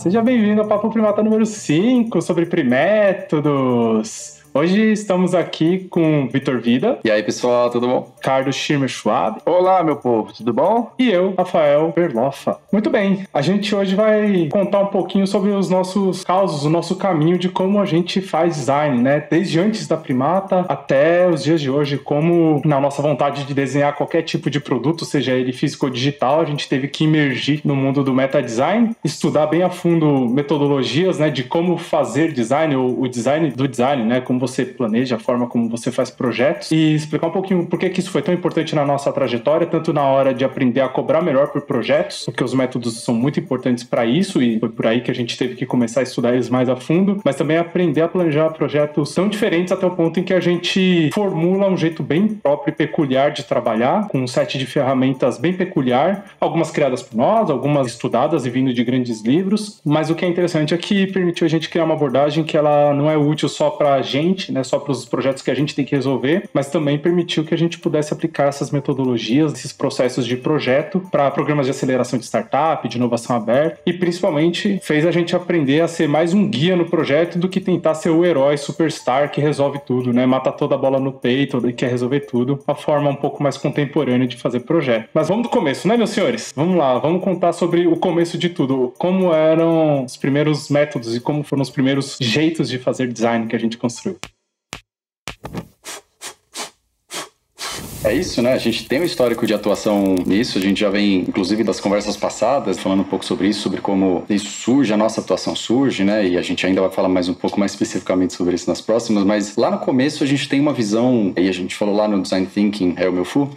Seja bem-vindo ao Papo Primata número 5 sobre primétodos. Hoje estamos aqui com Vitor Vida. E aí, pessoal, tudo bom? Carlos Schirmer-Schwab. Olá, meu povo, tudo bom? E eu, Rafael Berloffa. Muito bem, a gente hoje vai contar um pouquinho sobre os nossos causos, o nosso caminho de como a gente faz design, né? Desde antes da Primata até os dias de hoje, como na nossa vontade de desenhar qualquer tipo de produto, seja ele físico ou digital, a gente teve que imergir no mundo do meta-design, estudar bem a fundo metodologias, né, de como fazer design, ou o design do design, né, como você planeja, a forma como você faz projetos, e explicar um pouquinho por que isso foi tão importante na nossa trajetória, tanto na hora de aprender a cobrar melhor por projetos, porque os métodos são muito importantes para isso, e foi por aí que a gente teve que começar a estudar eles mais a fundo, mas também aprender a planejar projetos tão diferentes até o ponto em que a gente formula um jeito bem próprio e peculiar de trabalhar, com um set de ferramentas bem peculiar, algumas criadas por nós, algumas estudadas e vindo de grandes livros, mas o que é interessante é que permitiu a gente criar uma abordagem que ela não é útil só para a gente, né, só para os projetos que a gente tem que resolver, mas também permitiu que a gente pudesse aplicar essas metodologias, esses processos de projeto para programas de aceleração de startup, de inovação aberta, e principalmente fez a gente aprender a ser mais um guia no projeto do que tentar ser o herói superstar que resolve tudo, né, mata toda a bola no peito e quer resolver tudo, uma forma um pouco mais contemporânea de fazer projeto. Mas vamos do começo, né, meus senhores? Vamos lá, vamos contar sobre o começo de tudo, como eram os primeiros métodos e como foram os primeiros jeitos de fazer design que a gente construiu. É isso, né? A gente tem um histórico de atuação nisso, a gente já vem, inclusive, das conversas passadas, falando um pouco sobre isso, sobre como isso surge, a nossa atuação surge, né? E a gente ainda vai falar mais um pouco mais especificamente sobre isso nas próximas, mas lá no começo a gente tem uma visão, e a gente falou lá no Design Thinking, é o meu FU,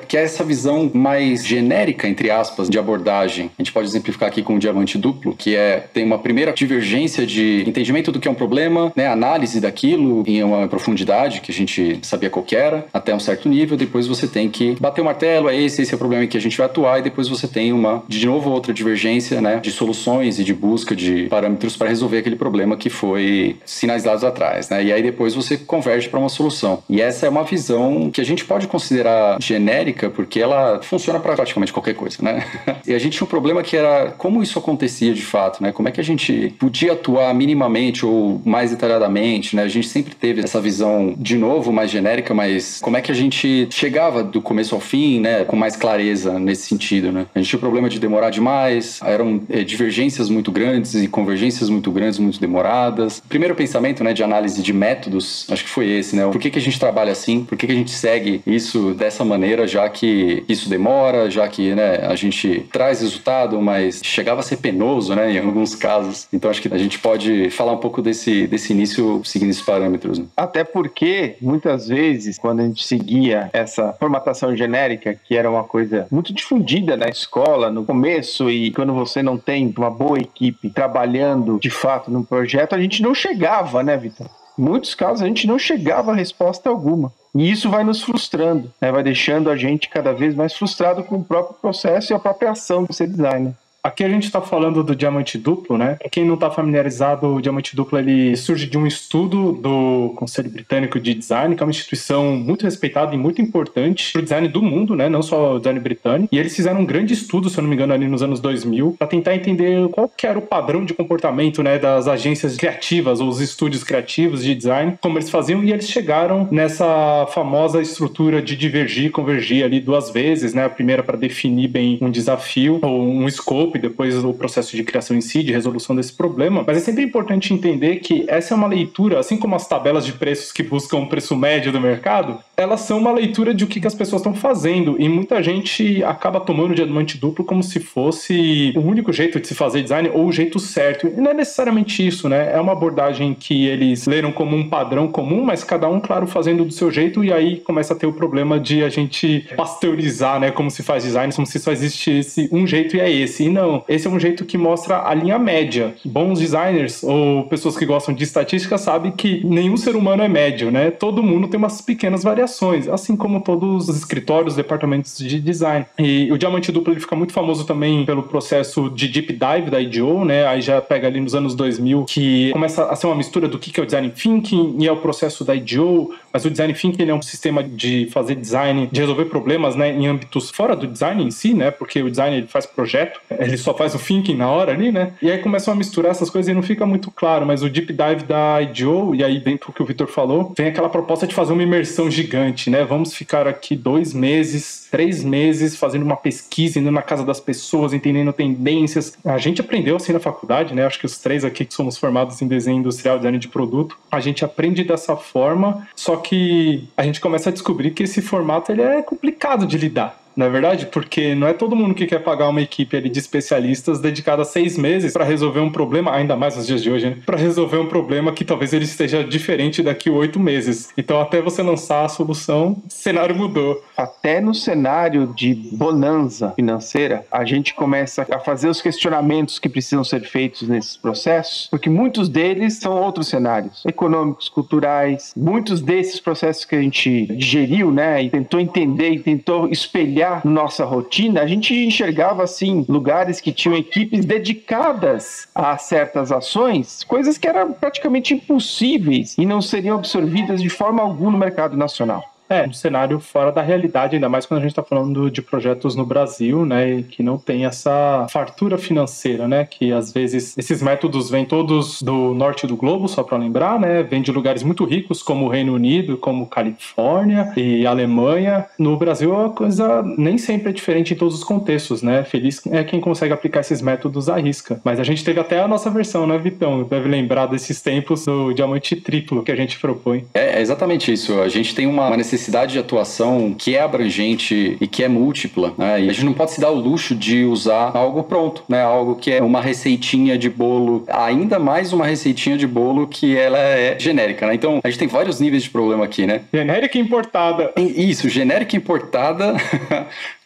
que é essa visão mais genérica, entre aspas, de abordagem. A gente pode exemplificar aqui com o diamante duplo, que tem uma primeira divergência de entendimento do que é um problema, né? Análise daquilo em uma profundidade que a gente sabia qual que era, até um certo nível, depois você tem que bater o martelo, esse é o problema em que a gente vai atuar, e depois você tem de novo outra divergência, né, de soluções e de busca de parâmetros para resolver aquele problema que foi sinalizados atrás, né, e aí depois você converge para uma solução. E essa é uma visão que a gente pode considerar genérica, porque ela funciona para praticamente qualquer coisa, né. E a gente tinha um problema que era como isso acontecia de fato, né, como é que a gente podia atuar minimamente ou mais detalhadamente, né, a gente sempre teve essa visão, de novo, mais genérica, mas como é que a gente chegava do começo ao fim, né, com mais clareza nesse sentido, né? A gente tinha o problema de demorar demais, eram divergências muito grandes e convergências muito grandes, muito demoradas. O primeiro pensamento, né, de análise de métodos, acho que foi esse, né? Por que a gente trabalha assim? Por que a gente segue isso dessa maneira, já que isso demora, já que, né, a gente traz resultado, mas chegava a ser penoso, né, em alguns casos. Então acho que a gente pode falar um pouco desse início seguindo esses parâmetros, né? Até porque, muitas vezes, quando a gente seguia essa formatação genérica, que era uma coisa muito difundida na escola, no começo, e quando você não tem uma boa equipe trabalhando de fato no projeto, a gente não chegava, né, Vitor? Em muitos casos a gente não chegava a resposta alguma. E isso vai nos frustrando, né? Vai deixando a gente cada vez mais frustrado com o próprio processo e a própria ação de ser designer. Aqui a gente está falando do diamante duplo, né? Para quem não está familiarizado, o diamante duplo ele surge de um estudo do Conselho Britânico de Design, que é uma instituição muito respeitada e muito importante para o design do mundo, né? Não só o design britânico. E eles fizeram um grande estudo, se eu não me engano, ali nos anos 2000, para tentar entender qual que era o padrão de comportamento, né, das agências criativas ou os estúdios criativos de design, como eles faziam, e eles chegaram nessa famosa estrutura de divergir e convergir ali duas vezes, né? A primeira para definir bem um desafio ou um escopo, e depois o processo de criação em si, de resolução desse problema. Mas é sempre importante entender que essa é uma leitura, assim como as tabelas de preços que buscam o preço médio do mercado, elas são uma leitura de o que as pessoas estão fazendo, e muita gente acaba tomando o diamante duplo como se fosse o único jeito de se fazer design ou o jeito certo. E não é necessariamente isso, né? É uma abordagem que eles leram como um padrão comum, mas cada um, claro, fazendo do seu jeito, e aí começa a ter o problema de a gente pasteurizar, né, como se faz design, como se só existe esse um jeito e é esse. E não, esse é um jeito que mostra a linha média. Bons designers ou pessoas que gostam de estatística sabem que nenhum ser humano é médio, né? Todo mundo tem umas pequenas variações, assim como todos os escritórios, departamentos de design. E o diamante duplo ele fica muito famoso também pelo processo de deep dive da IDEO, né? Aí já pega ali nos anos 2000 que começa a ser uma mistura do que é o design thinking e é o processo da IDEO, mas o design thinking ele é um sistema de fazer design, de resolver problemas, né, em âmbitos fora do design em si, né? Porque o design ele faz projeto, ele ele só faz o thinking na hora ali, né? E aí começam a misturar essas coisas e não fica muito claro, mas o Deep Dive da IDEO, e aí dentro do que o Vitor falou, vem aquela proposta de fazer uma imersão gigante, né? Vamos ficar aqui 2 meses, 3 meses fazendo uma pesquisa, indo na casa das pessoas, entendendo tendências. A gente aprendeu assim na faculdade, né? Acho que os 3 aqui que somos formados em desenho industrial, design de produto, a gente aprende dessa forma, só que a gente começa a descobrir que esse formato ele é complicado de lidar. Não é verdade? Porque não é todo mundo que quer pagar uma equipe ali de especialistas dedicada a 6 meses para resolver um problema, ainda mais nos dias de hoje, né? Para resolver um problema que talvez ele esteja diferente daqui a 8 meses. Então, até você lançar a solução, o cenário mudou. Até no cenário de bonança financeira, a gente começa a fazer os questionamentos que precisam ser feitos nesses processos, porque muitos deles são outros cenários, econômicos, culturais. Muitos desses processos que a gente digeriu, né, e tentou entender e tentou espelhar nossa rotina, a gente enxergava assim lugares que tinham equipes dedicadas a certas ações, coisas que eram praticamente impossíveis e não seriam absorvidas de forma alguma no mercado nacional. Um cenário fora da realidade, ainda mais quando a gente está falando de projetos no Brasil, né, e que não tem essa fartura financeira, né, que às vezes esses métodos vêm todos do norte do globo, só para lembrar, né, vêm de lugares muito ricos como o Reino Unido, como Califórnia e Alemanha. No Brasil a coisa nem sempre é diferente em todos os contextos, né, feliz é quem consegue aplicar esses métodos à risca. Mas a gente teve até a nossa versão, né, Vitão? Deve lembrar desses tempos do diamante triplo que a gente propõe. É exatamente isso. A gente tem uma necessidade de atuação que é abrangente e que é múltipla, né? E a gente não pode se dar o luxo de usar algo pronto, né? Algo que é uma receitinha de bolo, ainda mais uma receitinha de bolo que ela é genérica, né? Então, a gente tem vários níveis de problema aqui, né? Genérica importada. Isso, genérica importada.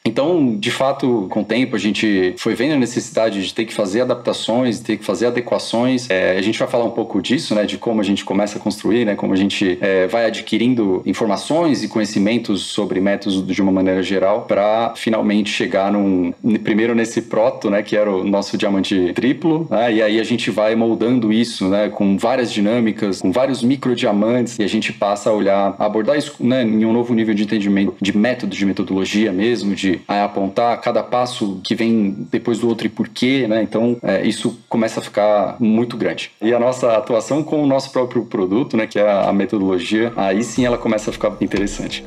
Então, de fato, com o tempo, a gente foi vendo a necessidade de ter que fazer adaptações, ter que fazer adequações. A gente vai falar um pouco disso, né, de como a gente começa a construir, né, como a gente vai adquirindo informações e conhecimentos sobre métodos de uma maneira geral para finalmente chegar primeiro nesse proto, né, que era o nosso diamante triplo, né, e aí a gente vai moldando isso, né, com várias dinâmicas, com vários microdiamantes, e a gente passa a olhar, a abordar isso, né, em um novo nível de entendimento de método, de metodologia mesmo, de apontar cada passo que vem depois do outro e por quê, né? Então, isso começa a ficar muito grande. E a nossa atuação com o nosso próprio produto, né, que é a metodologia, aí sim ela começa a ficar interessante.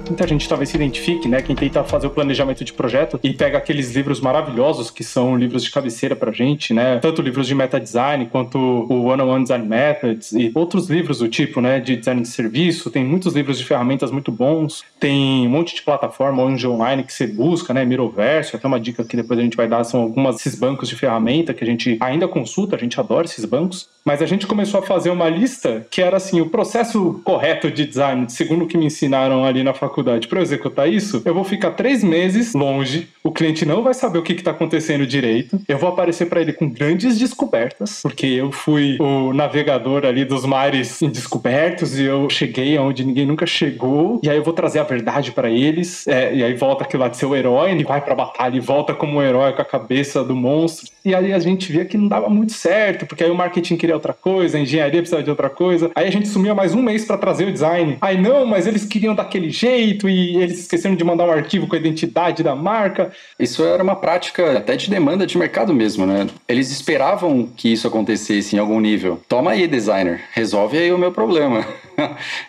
Muita gente talvez se identifique, né? Quem tenta fazer o planejamento de projeto e pega aqueles livros maravilhosos que são livros de cabeceira pra gente, né? Tanto livros de meta design quanto o One-on-One Design Methods e outros livros do tipo, né? De design de serviço. Tem muitos livros de ferramentas muito bons. Tem um monte de plataforma hoje online que você busca, né? Miroverso, até uma dica que depois a gente vai dar, são algumas desses bancos de ferramenta que a gente ainda consulta, a gente adora esses bancos. Mas a gente começou a fazer uma lista que era assim, o processo correto de design, segundo o que me ensinaram ali na faculdade. Para eu executar isso, eu vou ficar 3 meses longe, o cliente não vai saber o que está acontecendo direito, eu vou aparecer para ele com grandes descobertas, porque eu fui o navegador ali dos mares indescobertos e eu cheguei aonde ninguém nunca chegou, e aí eu vou trazer a verdade para eles, e aí volta aquilo lá de ser o herói, ele vai para a batalha e volta como um herói com a cabeça do monstro, e aí a gente via que não dava muito certo, porque aí o marketing queria outra coisa, a engenharia precisava de outra coisa, aí a gente sumia mais 1 mês para trazer o design, aí não, mas eles queriam daquele jeito, e eles esqueceram de mandar um arquivo com a identidade da marca. Isso era uma prática até de demanda de mercado mesmo, né? Eles esperavam que isso acontecesse em algum nível. Toma aí, designer, resolve aí o meu problema.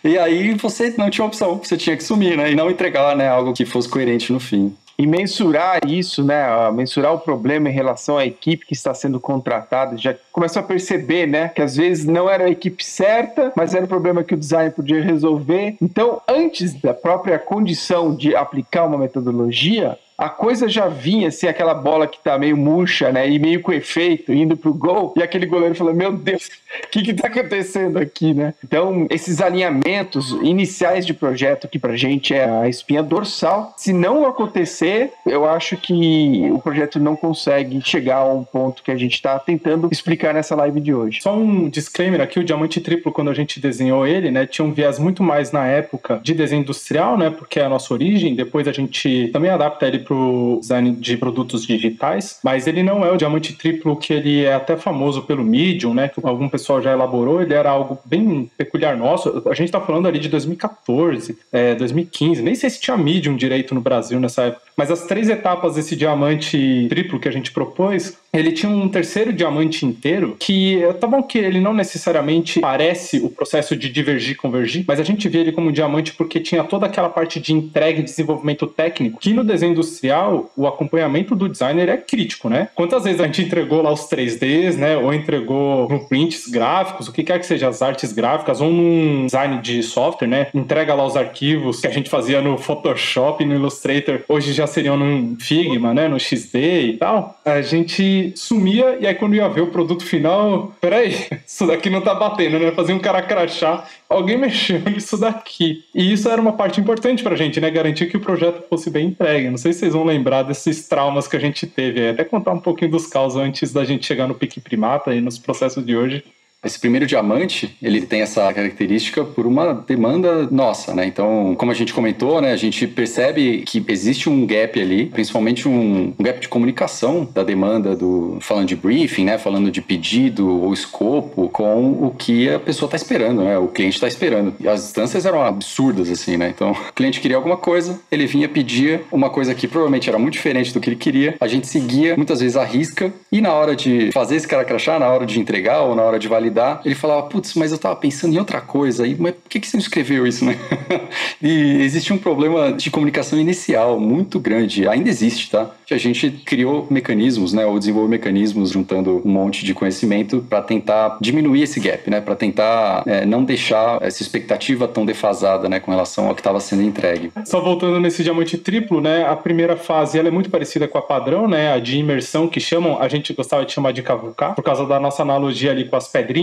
E aí você não tinha opção, você tinha que sumir, né? E não entregar, né, algo que fosse coerente no fim. E mensurar isso, né? Mensurar o problema em relação à equipe que está sendo contratada, já começou a perceber, né? Que às vezes não era a equipe certa, mas era um problema que o design podia resolver. Então, antes da própria condição de aplicar uma metodologia, a coisa já vinha, assim, aquela bola que tá meio murcha, né, e meio com efeito, indo pro gol, e aquele goleiro falou, meu Deus, o que tá acontecendo aqui, né? Então, esses alinhamentos iniciais de projeto, que pra gente é a espinha dorsal, se não acontecer, eu acho que o projeto não consegue chegar a um ponto que a gente tá tentando explicar nessa live de hoje. Só um disclaimer aqui, o diamante triplo, quando a gente desenhou ele, né, tinha um viés muito mais na época de desenho industrial, né, porque é a nossa origem, depois a gente também adapta ele para o design de produtos digitais, mas ele não é o diamante triplo que ele é até famoso pelo Medium, né? Que algum pessoal já elaborou. Ele era algo bem peculiar nosso. A gente está falando ali de 2014, 2015. Nem sei se tinha Medium direito no Brasil nessa época. Mas as 3 etapas desse diamante triplo que a gente propôs, ele tinha um terceiro diamante inteiro que, tá bom que ele não necessariamente parece o processo de divergir e convergir, mas a gente vê ele como um diamante porque tinha toda aquela parte de entrega e desenvolvimento técnico, que no desenho industrial, o acompanhamento do designer é crítico, né? Quantas vezes a gente entregou lá os 3Ds, né? Ou entregou prints gráficos, o que quer que seja, as artes gráficas, ou num design de software, né? Entrega lá os arquivos que a gente fazia no Photoshop, no Illustrator, hoje já seriam no Figma, né? No XD e tal. A gente sumia e aí quando ia ver o produto final, peraí, isso daqui não tá batendo, né? Fazia um cara crachar, alguém mexeu nisso daqui. E isso era uma parte importante pra gente, né? Garantir que o projeto fosse bem entregue. Não sei se vocês vão lembrar desses traumas que a gente teve. Até contar um pouquinho dos causos antes da gente chegar no pique primata e nos processos de hoje. Esse primeiro diamante, ele tem essa característica por uma demanda nossa, né? Então, como a gente comentou, né, a gente percebe que existe um gap ali, principalmente um gap de comunicação da demanda falando de briefing, né, falando de pedido ou escopo com o que a pessoa está esperando, né? O cliente está esperando. E as distâncias eram absurdas, assim, né? Então, o cliente queria alguma coisa, ele vinha pedir uma coisa que provavelmente era muito diferente do que ele queria, a gente seguia, muitas vezes à risca, e na hora de fazer esse cara crachar, na hora de entregar ou na hora de validar, ele falava, putz, mas eu tava pensando em outra coisa, mas por que você não escreveu isso, né? E existe um problema de comunicação inicial muito grande, ainda existe, tá? A gente criou mecanismos, né, ou desenvolveu mecanismos juntando um monte de conhecimento para tentar diminuir esse gap, né, para tentar não deixar essa expectativa tão defasada, né, com relação ao que estava sendo entregue. Só voltando nesse diamante triplo, né, a primeira fase ela é muito parecida com a padrão, né, a de imersão que chamam, a gente gostava de chamar de cavucar, por causa da nossa analogia ali com as pedrinhas.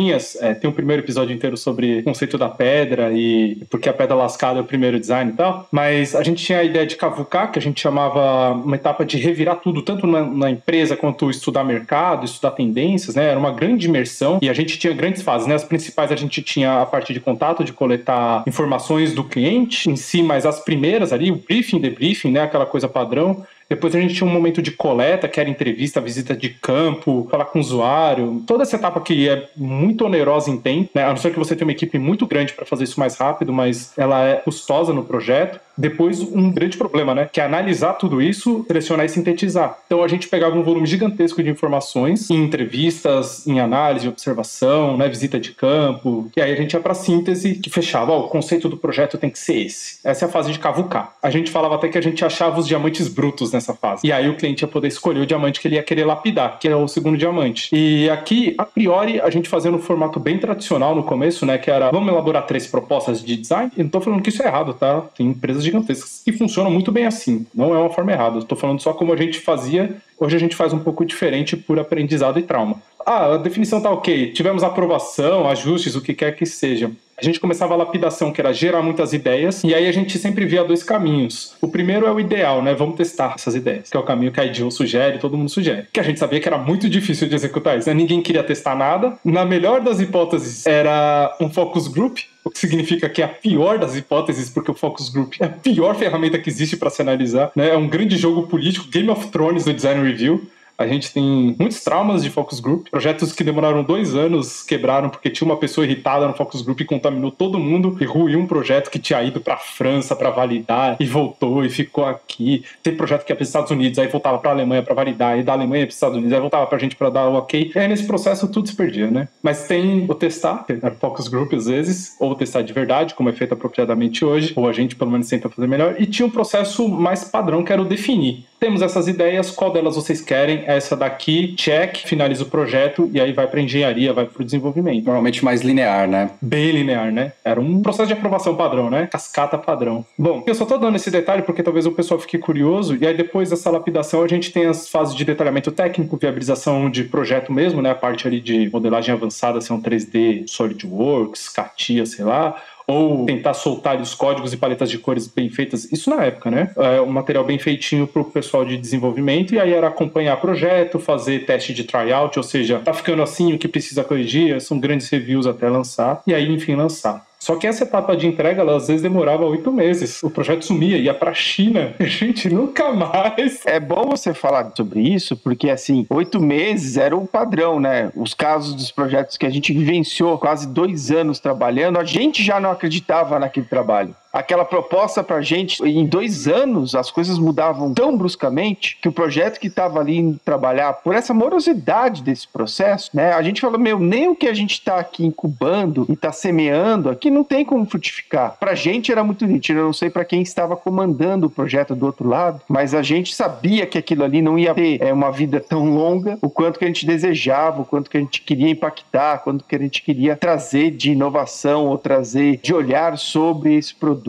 Tem um primeiro episódio inteiro sobre o conceito da pedra e porque a pedra lascada é o primeiro design e tal, mas a gente tinha a ideia de cavucar, que a gente chamava uma etapa de revirar tudo, tanto na empresa quanto estudar mercado, estudar tendências, né? Era uma grande imersão e a gente tinha grandes fases, né? As principais a gente tinha a parte de contato, de coletar informações do cliente em si, mas as primeiras ali, o briefing, debriefing, né? Aquela coisa padrão. Depois a gente tinha um momento de coleta, que era entrevista, visita de campo, falar com o usuário. Toda essa etapa que é muito onerosa em tempo, né? A não ser que você tenha uma equipe muito grande para fazer isso mais rápido, mas ela é custosa no projeto. Depois, um grande problema, né? Que é analisar tudo isso, selecionar e sintetizar. Então a gente pegava um volume gigantesco de informações em entrevistas, em análise, observação, né? Visita de campo. E aí a gente ia para síntese que fechava. O conceito do projeto tem que ser esse. Essa é a fase de cavucar. A gente falava até que a gente achava os diamantes brutos nessa fase. E aí o cliente ia poder escolher o diamante que ele ia querer lapidar, que é o segundo diamante. E aqui, a priori, a gente fazia no formato bem tradicional no começo, né? Que era, vamos elaborar 3 propostas de design. E não tô falando que isso é errado, tá? Tem empresas gigantescas que funcionam muito bem assim. Não é uma forma errada. Estou falando só como a gente fazia. Hoje a gente faz um pouco diferente por aprendizado e trauma. A definição tá ok. Tivemos aprovação, ajustes, o que quer que seja. A gente começava a lapidação, que era gerar muitas ideias, e aí a gente sempre via 2 caminhos. O primeiro é o ideal, né? Vamos testar essas ideias, que é o caminho que a IDEO sugere, todo mundo sugere. Que a gente sabia que era muito difícil de executar isso, né? Ninguém queria testar nada. Na melhor das hipóteses, era um focus group, o que significa que é a pior das hipóteses, porque o focus group é a pior ferramenta que existe para se analisar, né? É um grande jogo político, Game of Thrones do Design Review. A gente tem muitos traumas de focus group. Projetos que demoraram 2 anos quebraram porque tinha uma pessoa irritada no focus group e contaminou todo mundo e ruiu um projeto que tinha ido para a França para validar e voltou e ficou aqui. Tem projeto que ia para os Estados Unidos, aí voltava para a Alemanha para validar, e da Alemanha para os Estados Unidos, aí voltava para a gente para dar o ok. E aí nesse processo tudo se perdia, né? Mas tem o testar, era focus group às vezes, ou testar de verdade, como é feito apropriadamente hoje, ou a gente pelo menos tenta fazer melhor. E tinha um processo mais padrão que era o definir. Temos essas ideias, qual delas vocês querem? Essa daqui, check, finaliza o projeto e aí vai para engenharia, vai para o desenvolvimento. Normalmente mais linear, né? Bem linear, né? Era um processo de aprovação padrão, né? Cascata padrão. Bom, eu só tô dando esse detalhe porque talvez o pessoal fique curioso, e aí depois dessa lapidação a gente tem as fases de detalhamento técnico, viabilização de projeto mesmo, né? A parte ali de modelagem avançada, se é um 3D, SolidWorks, CATIA, sei lá, ou tentar soltar os códigos e paletas de cores bem feitas, isso na época, né? Um material bem feitinho pro pessoal de desenvolvimento, e aí era acompanhar projeto, fazer teste de tryout, ou seja, tá ficando assim, o que precisa corrigir, são grandes reviews até lançar, e aí, enfim, lançar. Só que essa etapa de entrega, ela às vezes demorava 8 meses. O projeto sumia, ia pra China. A gente nunca mais... É bom você falar sobre isso, porque assim, 8 meses era o padrão, né? Os casos dos projetos que a gente vivenciou quase 2 anos trabalhando, a gente já não acreditava naquele trabalho. Aquela proposta pra gente, em 2 anos, as coisas mudavam tão bruscamente que o projeto que estava ali indo trabalhar, por essa morosidade desse processo, né? A gente falou, nem o que a gente tá aqui incubando e tá semeando aqui não tem como frutificar. Pra gente era muito nítido, eu não sei pra quem estava comandando o projeto do outro lado, mas a gente sabia que aquilo ali não ia ter uma vida tão longa, o quanto que a gente desejava, o quanto que a gente queria impactar, o quanto que a gente queria trazer de inovação ou trazer de olhar sobre esse produto.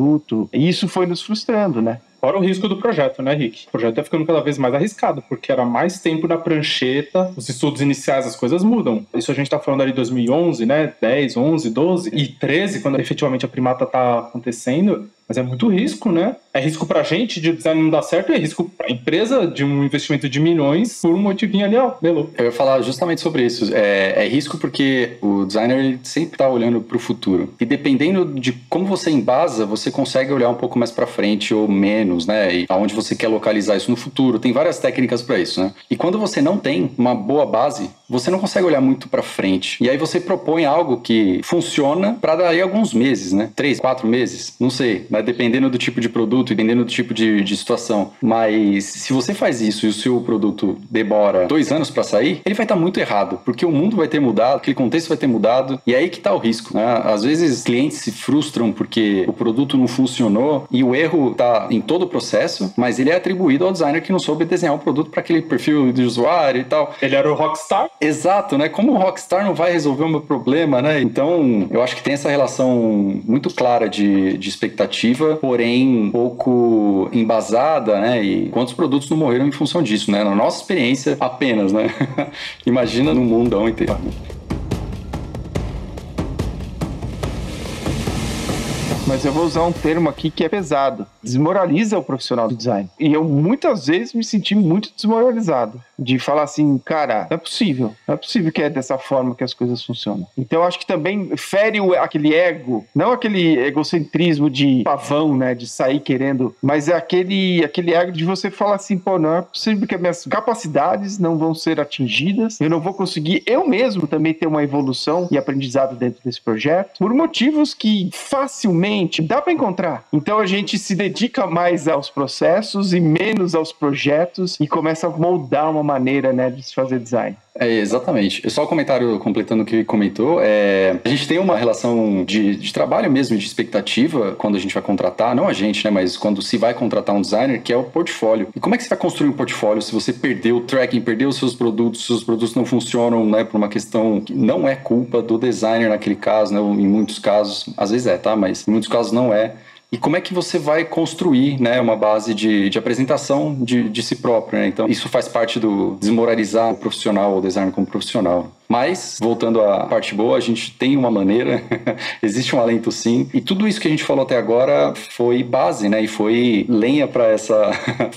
E isso foi nos frustrando, né? Fora o risco do projeto, né, Rick? O projeto tá ficando cada vez mais arriscado, porque era mais tempo na prancheta, os estudos iniciais, as coisas mudam. Isso a gente tá falando ali de 2011, né? 10, 11, 12 e 13, quando efetivamente a primata tá acontecendo. Mas é muito risco, né? É risco pra gente de o design não dar certo, é risco pra empresa de um investimento de milhões por um motivinho ali, ó, melou. Eu ia falar justamente sobre isso. É risco porque o designer ele sempre tá olhando pro futuro. E dependendo de como você embasa, você consegue olhar um pouco mais pra frente ou menos, né? E aonde você quer localizar isso no futuro. Tem várias técnicas pra isso, né? E quando você não tem uma boa base, você não consegue olhar muito pra frente. E aí você propõe algo que funciona pra daí alguns meses, né? 3, 4 meses, não sei. Dependendo do tipo de produto, dependendo do tipo de situação. Mas se você faz isso e o seu produto demora 2 anos para sair, ele vai estar muito errado, porque o mundo vai ter mudado, aquele contexto vai ter mudado, e é aí que está o risco, né? Às vezes clientes se frustram porque o produto não funcionou e o erro está em todo o processo, mas ele é atribuído ao designer que não soube desenhar o produto para aquele perfil de usuário e tal. Ele era o rockstar? Exato, né? Como o rockstar não vai resolver o meu problema, né? Então, eu acho que tem essa relação muito clara de expectativa, porém um pouco embasada, né? E quantos produtos não morreram em função disso, né? Na nossa experiência apenas, né? Imagina no mundão inteiro. Mas eu vou usar um termo aqui que é pesado. Desmoraliza o profissional do design. E eu muitas vezes me senti muito desmoralizado. De falar assim, cara, não é possível que é dessa forma que as coisas funcionam. Então eu acho que também fere aquele ego, não aquele egocentrismo de pavão, né, de sair querendo, mas é aquele ego de você falar assim, pô, não é possível que as minhas capacidades não vão ser atingidas, eu não vou conseguir eu mesmo também ter uma evolução e aprendizado dentro desse projeto, por motivos que facilmente dá para encontrar. Então a gente se dedica mais aos processos e menos aos projetos e começa a moldar uma maneira, né, de se fazer design. Exatamente. Só um comentário completando o que comentou. A gente tem uma relação de trabalho mesmo, de expectativa, quando a gente vai contratar, não a gente, né, mas quando se vai contratar um designer, que é o portfólio. E como é que você vai construir um portfólio se você perdeu o tracking, perdeu os seus produtos não funcionam, né, por uma questão que não é culpa do designer naquele caso, né, em muitos casos, às vezes é, tá, mas em muitos casos não é. E como é que você vai construir, né, uma base de apresentação de si próprio, né? Então, isso faz parte do desmoralizar o profissional, o designer como profissional. Mas, voltando à parte boa, a gente tem uma maneira, existe um alento sim, e tudo isso que a gente falou até agora foi base, né, e foi lenha para essa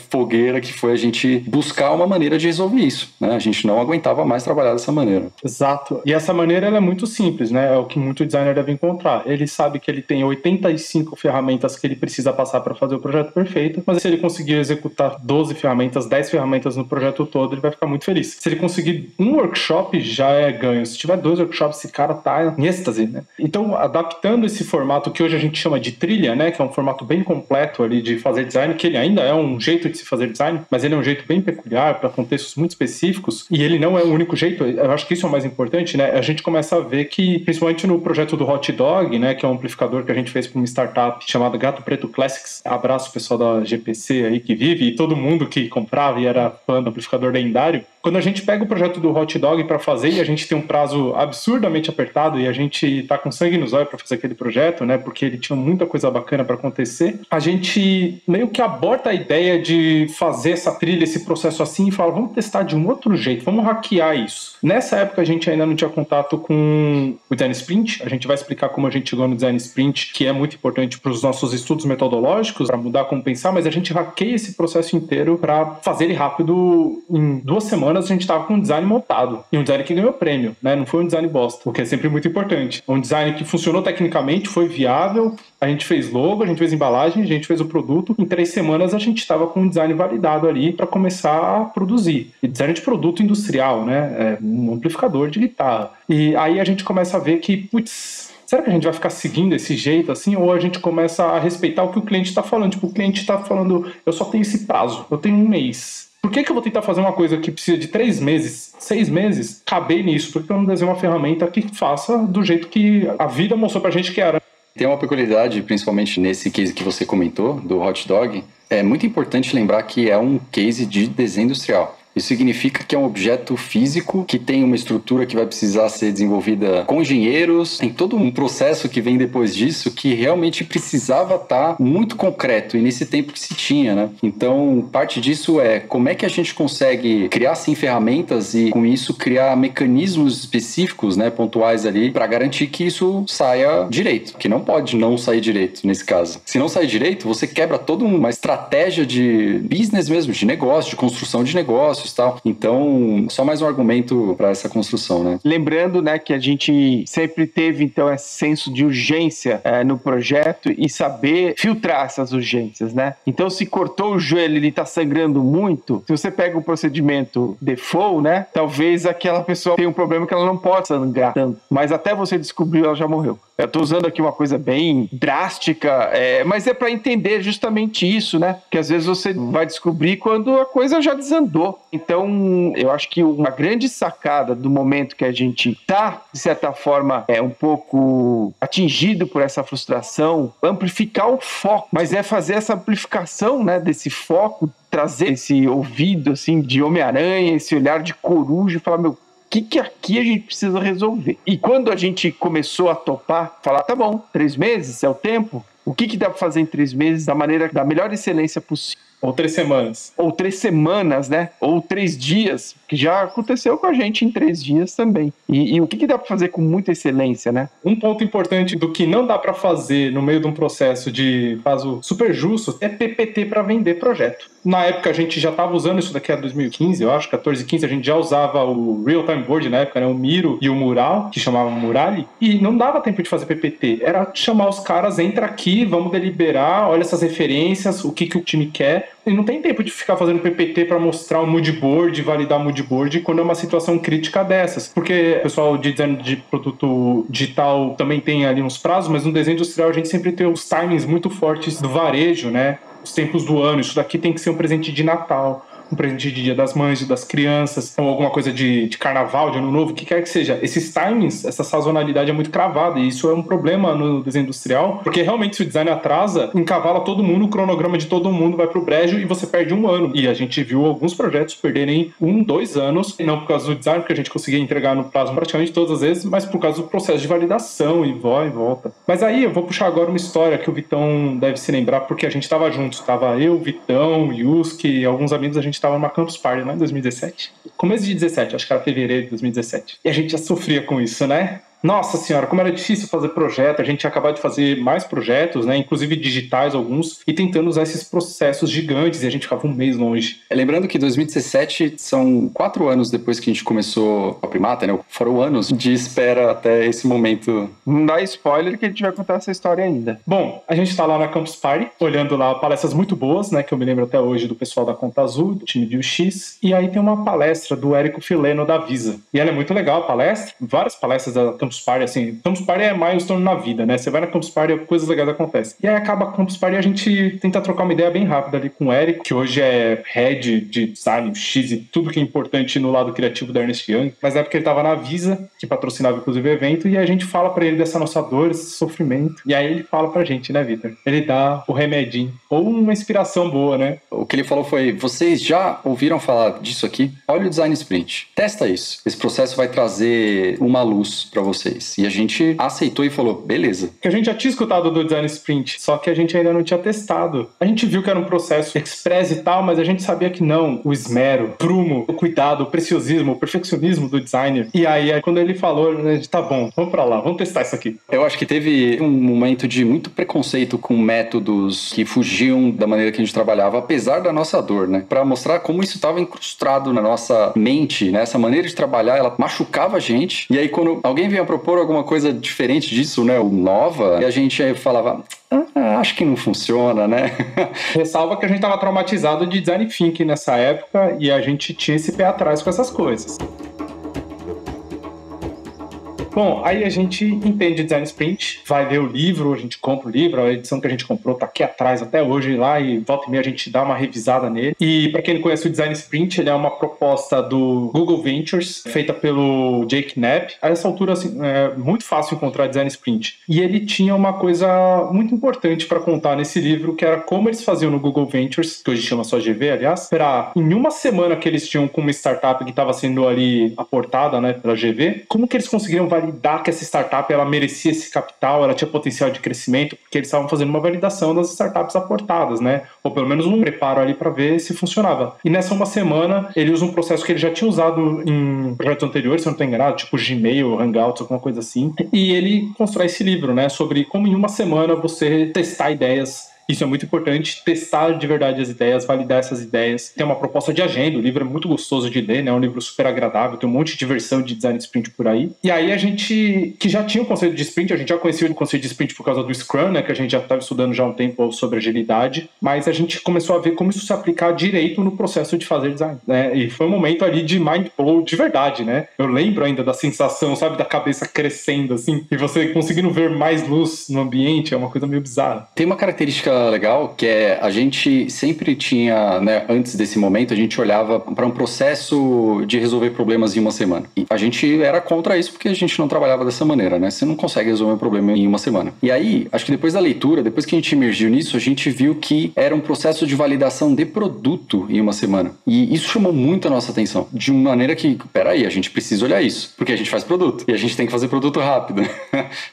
fogueira que foi a gente buscar uma maneira de resolver isso, né, a gente não aguentava mais trabalhar dessa maneira. Exato, e essa maneira ela é muito simples, né, é o que muito designer deve encontrar, ele sabe que ele tem 85 ferramentas que ele precisa passar para fazer o projeto perfeito, mas se ele conseguir executar 12 ferramentas, 10 ferramentas no projeto todo, ele vai ficar muito feliz. Se ele conseguir um workshop, já ganho. Se tiver 2 workshops, esse cara tá em êxtase, né? Então, adaptando esse formato que hoje a gente chama de trilha, né? Que é um formato bem completo ali de fazer design, que ele ainda é um jeito de se fazer design, mas ele é um jeito bem peculiar para contextos muito específicos e ele não é o único jeito. Eu acho que isso é o mais importante, né? A gente começa a ver que, principalmente no projeto do Hot Dog, né? Que é um amplificador que a gente fez para uma startup chamada Gato Preto Classics. Abraço pessoal da GPC aí que vive e todo mundo que comprava e era fã do amplificador lendário. Quando a gente pega o projeto do Hot Dog para fazer e a gente tem um prazo absurdamente apertado e a gente tá com sangue nos olhos para fazer aquele projeto, né? Porque ele tinha muita coisa bacana para acontecer. A gente meio que aborta a ideia de fazer essa trilha, esse processo assim e fala, vamos testar de um outro jeito, vamos hackear isso. Nessa época a gente ainda não tinha contato com o Design Sprint. A gente vai explicar como a gente chegou no Design Sprint, que é muito importante para os nossos estudos metodológicos, para mudar como pensar, mas a gente hackeia esse processo inteiro para fazer ele rápido em 2 semanas. semanas a gente estava com um design montado. E um design que ganhou prêmio, né? Não foi um design bosta, o que é sempre muito importante. Um design que funcionou tecnicamente, foi viável, a gente fez logo, a gente fez embalagem, a gente fez o produto. Em 3 semanas a gente estava com um design validado ali para começar a produzir. E design de produto industrial, né? Um amplificador de guitarra. E aí a gente começa a ver que, putz, será que a gente vai ficar seguindo esse jeito assim? Ou a gente começa a respeitar o que o cliente está falando? Tipo, o cliente está falando, eu só tenho esse prazo, eu tenho 1 mês. Por que eu vou tentar fazer uma coisa que precisa de 3 meses, 6 meses, caber nisso? Por que eu não desenho uma ferramenta que faça do jeito que a vida mostrou pra gente que era? Tem uma peculiaridade, principalmente nesse case que você comentou, do hot dog. É muito importante lembrar que é um case de desenho industrial. Isso significa que é um objeto físico que tem uma estrutura que vai precisar ser desenvolvida com engenheiros, tem todo um processo que vem depois disso que realmente precisava estar muito concreto e nesse tempo que se tinha, né? Então, parte disso é como é que a gente consegue criar, sim, ferramentas e, com isso, criar mecanismos específicos, né, pontuais ali, para garantir que isso saia direito, que não pode não sair direito nesse caso. Se não sair direito, você quebra toda uma estratégia de business mesmo, de negócio, de construção de negócio, tal. Então, só mais um argumento para essa construção, né? Lembrando, né, que a gente sempre teve, então, esse senso de urgência no projeto e saber filtrar essas urgências, né? Então, se cortou o joelho e ele tá sangrando muito, se você pega o procedimento default, né, talvez aquela pessoa tenha um problema que ela não pode sangrar tanto, mas até você descobrir, ela já morreu. Eu tô usando aqui uma coisa bem drástica, mas é para entender justamente isso, né? Que às vezes você vai descobrir quando a coisa já desandou. Então, eu acho que uma grande sacada do momento que a gente tá, de certa forma, um pouco atingido por essa frustração, amplificar o foco, mas é fazer essa amplificação, né, desse foco, trazer esse ouvido, assim, de Homem-Aranha, esse olhar de coruja e falar, meu, o que aqui a gente precisa resolver? E quando a gente começou a topar, falar, tá bom, 3 meses é o tempo, o que dá para fazer em 3 meses da melhor excelência possível? Ou 3 semanas. Ou 3 semanas, né? Ou 3 dias, que já aconteceu com a gente em 3 dias também. E o que dá para fazer com muita excelência, né? Um ponto importante do que não dá para fazer no meio de um processo de prazo super justo é PPT para vender projeto. Na época a gente já estava usando isso daqui a 2015, eu acho, 14, 15, a gente já usava o Real Time Board na época, né? O Miro e o Mural, que chamava Murali, e não dava tempo de fazer PPT. Era chamar os caras, entra aqui, vamos deliberar, olha essas referências, o que o time quer. E não tem tempo de ficar fazendo PPT para mostrar o mood board, validar o mood board quando é uma situação crítica dessas. Porque o pessoal de design de produto digital também tem ali uns prazos, mas no desenho industrial a gente sempre tem os timings muito fortes do varejo, né? Os tempos do ano. Isso daqui tem que ser um presente de Natal, um presente de Dia das Mães, das crianças, ou alguma coisa de carnaval, de ano novo, o que quer que seja. Esses timings, essa sazonalidade é muito cravada, e isso é um problema no desenho industrial, porque realmente se o design atrasa, encavala todo mundo, o cronograma de todo mundo vai pro brejo e você perde 1 ano. E a gente viu alguns projetos perderem 1, 2 anos, não por causa do design, porque a gente conseguia entregar no prazo praticamente todas as vezes, mas por causa do processo de validação e volta. Mas aí eu vou puxar agora uma história que o Vitão deve se lembrar, porque a gente tava juntos, tava eu, Vitão, Yuski e alguns amigos, a gente estava numa Campus Party lá em 2017. Começo de 17, acho que era fevereiro de 2017. E a gente já sofria com isso, né? Nossa senhora, como era difícil fazer projeto. A gente tinha acabado de fazer mais projetos, né? Inclusive digitais alguns, e tentando usar esses processos gigantes, e a gente ficava 1 mês longe. Lembrando que 2017 são 4 anos depois que a gente começou a Primata, né? Foram anos de espera até esse momento. Não dá spoiler que a gente vai contar essa história ainda. Bom, a gente tá lá na Campus Party, olhando lá palestras muito boas, né? Que eu me lembro até hoje do pessoal da Conta Azul, do time de UX. E aí tem uma palestra do Érico Fileno da Visa. E ela é muito legal, a palestra. Várias palestras da Campus Party, assim. Campus Party é milestone na vida, né? Você vai na Campus Party, coisas legais acontecem. E aí acaba a Campus Party e a gente tenta trocar uma ideia bem rápida ali com o Érico, que hoje é head de design, X e tudo que é importante no lado criativo da Ernst Young. Mas na época ele tava na Visa, que patrocinava inclusive o evento, e a gente fala pra ele dessa nossa dor, esse sofrimento. E aí ele fala pra gente, né, Vitor? Ele dá o remedinho. Ou uma inspiração boa, né? O que ele falou foi: vocês já ouviram falar disso aqui? Olha o Design Sprint. Testa isso. Esse processo vai trazer uma luz pra vocês. vocês. E a gente aceitou e falou, beleza. Que a gente já tinha escutado do Design Sprint, só que a gente ainda não tinha testado. A gente viu que era um processo express e tal, mas a gente sabia que não. O esmero, o prumo, o cuidado, o preciosismo, o perfeccionismo do designer. E aí, quando ele falou, a gente, tá bom, vamos pra lá, vamos testar isso aqui. Eu acho que teve um momento de muito preconceito com métodos que fugiam da maneira que a gente trabalhava, apesar da nossa dor, né? Pra mostrar como isso estava incrustado na nossa mente, né? Essa maneira de trabalhar, ela machucava a gente. E aí, quando alguém vinha propor alguma coisa diferente disso, né? Ou nova, e a gente falava... acho que não funciona, né? Ressalva que a gente estava traumatizado de design thinking nessa época e a gente tinha esse pé atrás com essas coisas. Bom, aí a gente entende Design Sprint, vai ler o livro, a gente compra o livro, a edição que a gente comprou tá aqui atrás até hoje lá e volta e meia a gente dá uma revisada nele. E para quem não conhece o Design Sprint, ele é uma proposta do Google Ventures, feita pelo Jake Knapp. A essa altura, assim, é muito fácil encontrar Design Sprint. E ele tinha uma coisa muito importante para contar nesse livro, que era como eles faziam no Google Ventures, que hoje chama só GV, aliás, em uma semana que eles tinham com uma startup que estava sendo ali aportada, né, pela GV, como que eles conseguiriam validar que essa startup ela merecia esse capital, ela tinha potencial de crescimento, porque eles estavam fazendo uma validação das startups aportadas, né? Ou pelo menos um preparo ali para ver se funcionava. E nessa uma semana, ele usa um processo que ele já tinha usado em projetos anteriores, se eu não estou enganado, tipo Gmail, Hangouts, alguma coisa assim. E ele constrói esse livro, né? Sobre como em uma semana você testar ideias. Isso é muito importante, testar de verdade as ideias, validar essas ideias. Tem uma proposta de agenda, o livro é muito gostoso de ler, né? É um livro super agradável, tem um monte de versão de design sprint por aí. E aí a gente, que já tinha o conceito de sprint, a gente já conhecia o conceito de sprint por causa do Scrum, né? Que a gente já estava estudando já há um tempo sobre agilidade, mas a gente começou a ver como isso se aplicar direito no processo de fazer design, né? E foi um momento ali de mind blow de verdade, né? Eu lembro ainda da sensação, sabe, da cabeça crescendo, assim, e você conseguindo ver mais luz no ambiente, é uma coisa meio bizarra. Tem uma característica legal, que é a gente sempre tinha, né, antes desse momento, a gente olhava para um processo de resolver problemas em uma semana. E a gente era contra isso porque a gente não trabalhava dessa maneira, né? Você não consegue resolver um problema em uma semana. E aí, acho que depois da leitura, depois que a gente emergiu nisso, a gente viu que era um processo de validação de produto em uma semana. E isso chamou muito a nossa atenção. De uma maneira que, peraí, a gente precisa olhar isso, porque a gente faz produto. E a gente tem que fazer produto rápido.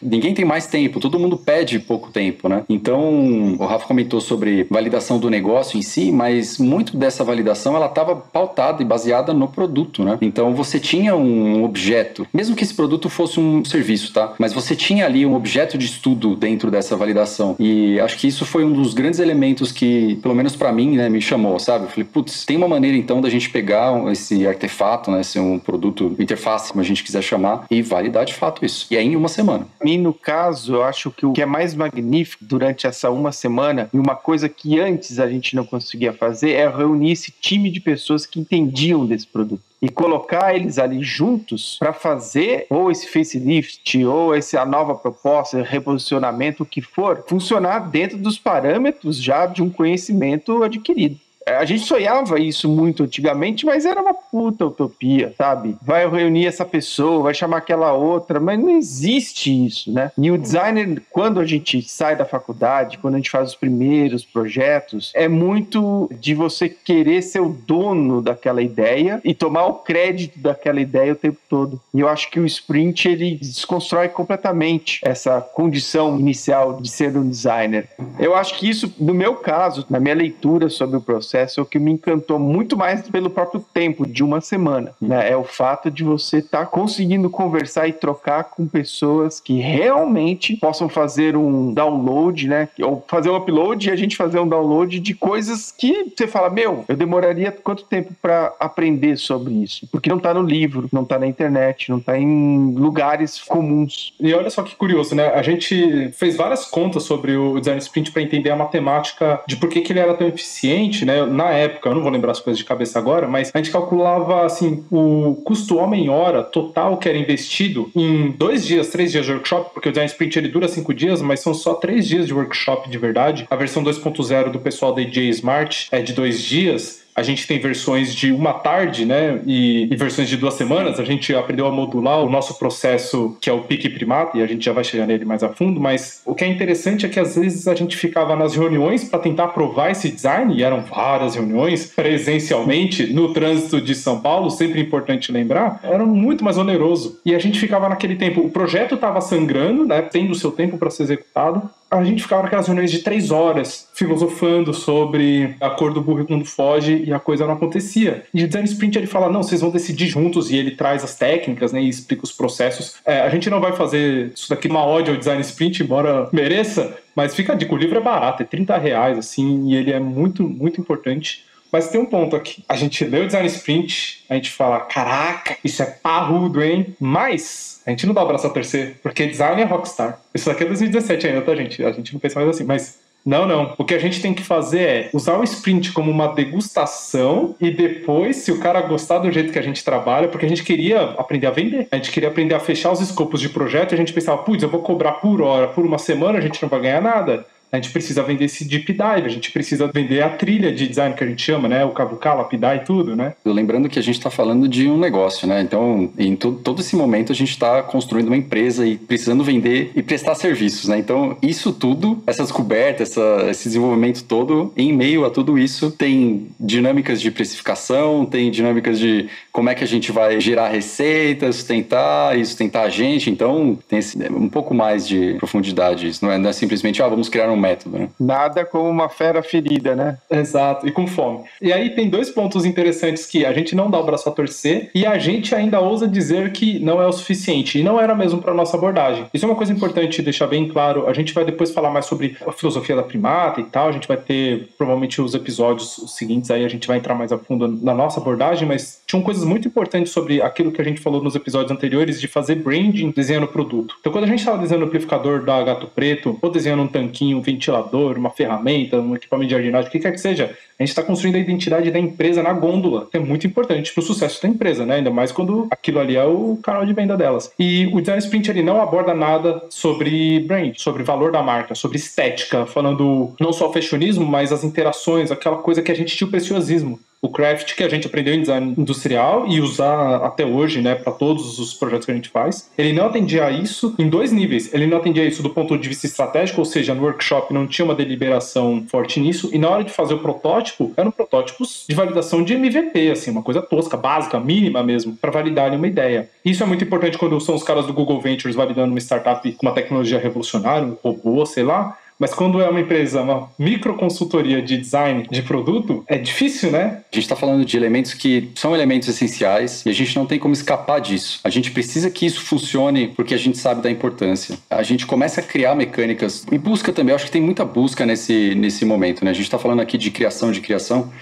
Ninguém tem mais tempo, todo mundo pede pouco tempo, né? Então, o Rafa comentou sobre validação do negócio em si, mas muito dessa validação ela estava pautada e baseada no produto, né? Então você tinha um objeto, mesmo que esse produto fosse um serviço, tá? Mas você tinha ali um objeto de estudo dentro dessa validação. E acho que isso foi um dos grandes elementos que, pelo menos para mim, né, me chamou, sabe? Eu falei, putz, tem uma maneira então da gente pegar esse artefato, né, ser um produto, interface, como a gente quiser chamar, e validar de fato isso. E aí em uma semana. E no caso, eu acho que o que é mais magnífico durante essa uma semana, e uma coisa que antes a gente não conseguia fazer, é reunir esse time de pessoas que entendiam desse produto e colocar eles ali juntos para fazer ou esse facelift, ou a nova proposta, reposicionamento, o que for, funcionar dentro dos parâmetros já de um conhecimento adquirido. A gente sonhava isso muito antigamente, mas era uma puta utopia, sabe? Vai reunir essa pessoa, vai chamar aquela outra, mas não existe isso, né? E o designer, quando a gente sai da faculdade, quando a gente faz os primeiros projetos, é muito de você querer ser o dono daquela ideia e tomar o crédito daquela ideia o tempo todo. E eu acho que o sprint, ele desconstrói completamente essa condição inicial de ser um designer. Eu acho que isso, no meu caso, na minha leitura sobre o processo, é o que me encantou muito mais pelo próprio tempo de uma semana, né? É o fato de você estar conseguindo conversar e trocar com pessoas que realmente possam fazer um download, né? Ou fazer um upload e a gente fazer um download de coisas que você fala, meu, eu demoraria quanto tempo para aprender sobre isso? Porque não está no livro, não está na internet, não está em lugares comuns. E olha só que curioso, né? A gente fez várias contas sobre o Design Sprint para entender a matemática de por que ele era tão eficiente, né? Na época, eu não vou lembrar as coisas de cabeça agora, mas a gente calculava, assim, o custo homem-hora total que era investido em 2 dias, 3 dias de workshop, porque o Design Sprint ele dura 5 dias, mas são só 3 dias de workshop de verdade. A versão 2.0 do pessoal da EJ Smart é de 2 dias. a gente tem versões de uma tarde, né, e versões de 2 semanas. A gente aprendeu a modular o nosso processo, que é o Pique Primata, e a gente já vai chegar nele mais a fundo, mas o que é interessante é que às vezes a gente ficava nas reuniões para tentar aprovar esse design, e eram várias reuniões presencialmente no trânsito de São Paulo, sempre importante lembrar, era muito mais oneroso. E a gente ficava naquele tempo, o projeto estava sangrando, né, tendo o seu tempo para ser executado, a gente ficava naquelas reuniões de 3 horas, filosofando sobre a cor do burro quando foge, e a coisa não acontecia. E o Design Sprint, ele fala, não, vocês vão decidir juntos, e ele traz as técnicas, né, e explica os processos. A gente não vai fazer isso daqui uma ode ao Design Sprint, embora mereça, mas fica a dica, o livro é barato, é R$30, assim, e ele é muito, muito importante. Mas tem um ponto aqui. A gente lê o Design Sprint, a gente fala, caraca, isso é parrudo, hein? Mas a gente não dá o braço a torcer, porque design é rockstar. Isso aqui é 2017 ainda, tá, gente? A gente não pensa mais assim, mas... Não. O que a gente tem que fazer é usar o sprint como uma degustação e depois, se o cara gostar do jeito que a gente trabalha, porque a gente queria aprender a vender, a gente queria aprender a fechar os escopos de projeto, e a gente pensava, putz, eu vou cobrar por hora, por uma semana, a gente não vai ganhar nada. A gente precisa vender esse deep dive, a gente precisa vender a trilha de design que a gente chama, né? O cavucar, lapidar e tudo, né? Lembrando que a gente está falando de um negócio, né? Então, em todo esse momento, a gente está construindo uma empresa e precisando vender e prestar serviços, né? Então, isso tudo, essa descoberta, esse desenvolvimento todo, em meio a tudo isso, tem dinâmicas de precificação, tem dinâmicas de como é que a gente vai gerar receita, sustentar a gente. Então, tem um pouco mais de profundidade. Isso não é simplesmente, vamos criar um método, né? Nada como uma fera ferida, né? Exato, e com fome. E aí tem 2 pontos interessantes que a gente não dá o braço a torcer e a gente ainda ousa dizer que não é o suficiente, e não era mesmo para nossa abordagem. Isso é uma coisa importante deixar bem claro. A gente vai depois falar mais sobre a filosofia da primata e tal, a gente vai ter provavelmente os episódios seguintes, aí a gente vai entrar mais a fundo na nossa abordagem, mas tinham coisas muito importantes sobre aquilo que a gente falou nos episódios anteriores de fazer branding desenhando o produto. Então quando a gente estava desenhando o amplificador da Gato Preto, ou desenhando um tanquinho, um ventilador, uma ferramenta, um equipamento de jardinagem, o que quer que seja, a gente está construindo a identidade da empresa na gôndola, que é muito importante para o sucesso da empresa, né? Ainda mais quando aquilo ali é o canal de venda delas. E o Design Sprint ele não aborda nada sobre brand, sobre valor da marca, sobre estética, falando não só o fashionismo, mas as interações, aquela coisa que a gente tinha o preciosismo. O craft que a gente aprendeu em design industrial e usar até hoje, né, para todos os projetos que a gente faz, ele não atendia a isso em 2 níveis. Ele não atendia a isso do ponto de vista estratégico, ou seja, no workshop não tinha uma deliberação forte nisso, e na hora de fazer o protótipo, eram protótipos de validação de MVP, assim, uma coisa tosca, básica, mínima mesmo, para validarem uma ideia. Isso é muito importante quando são os caras do Google Ventures validando uma startup com uma tecnologia revolucionária, um robô, sei lá. Mas quando é uma empresa, uma microconsultoria de design de produto, é difícil, né? A gente está falando de elementos que são elementos essenciais e a gente não tem como escapar disso. A gente precisa que isso funcione porque a gente sabe da importância. A gente começa a criar mecânicas e busca também. Eu acho que tem muita busca nesse momento, né? A gente está falando aqui de criação.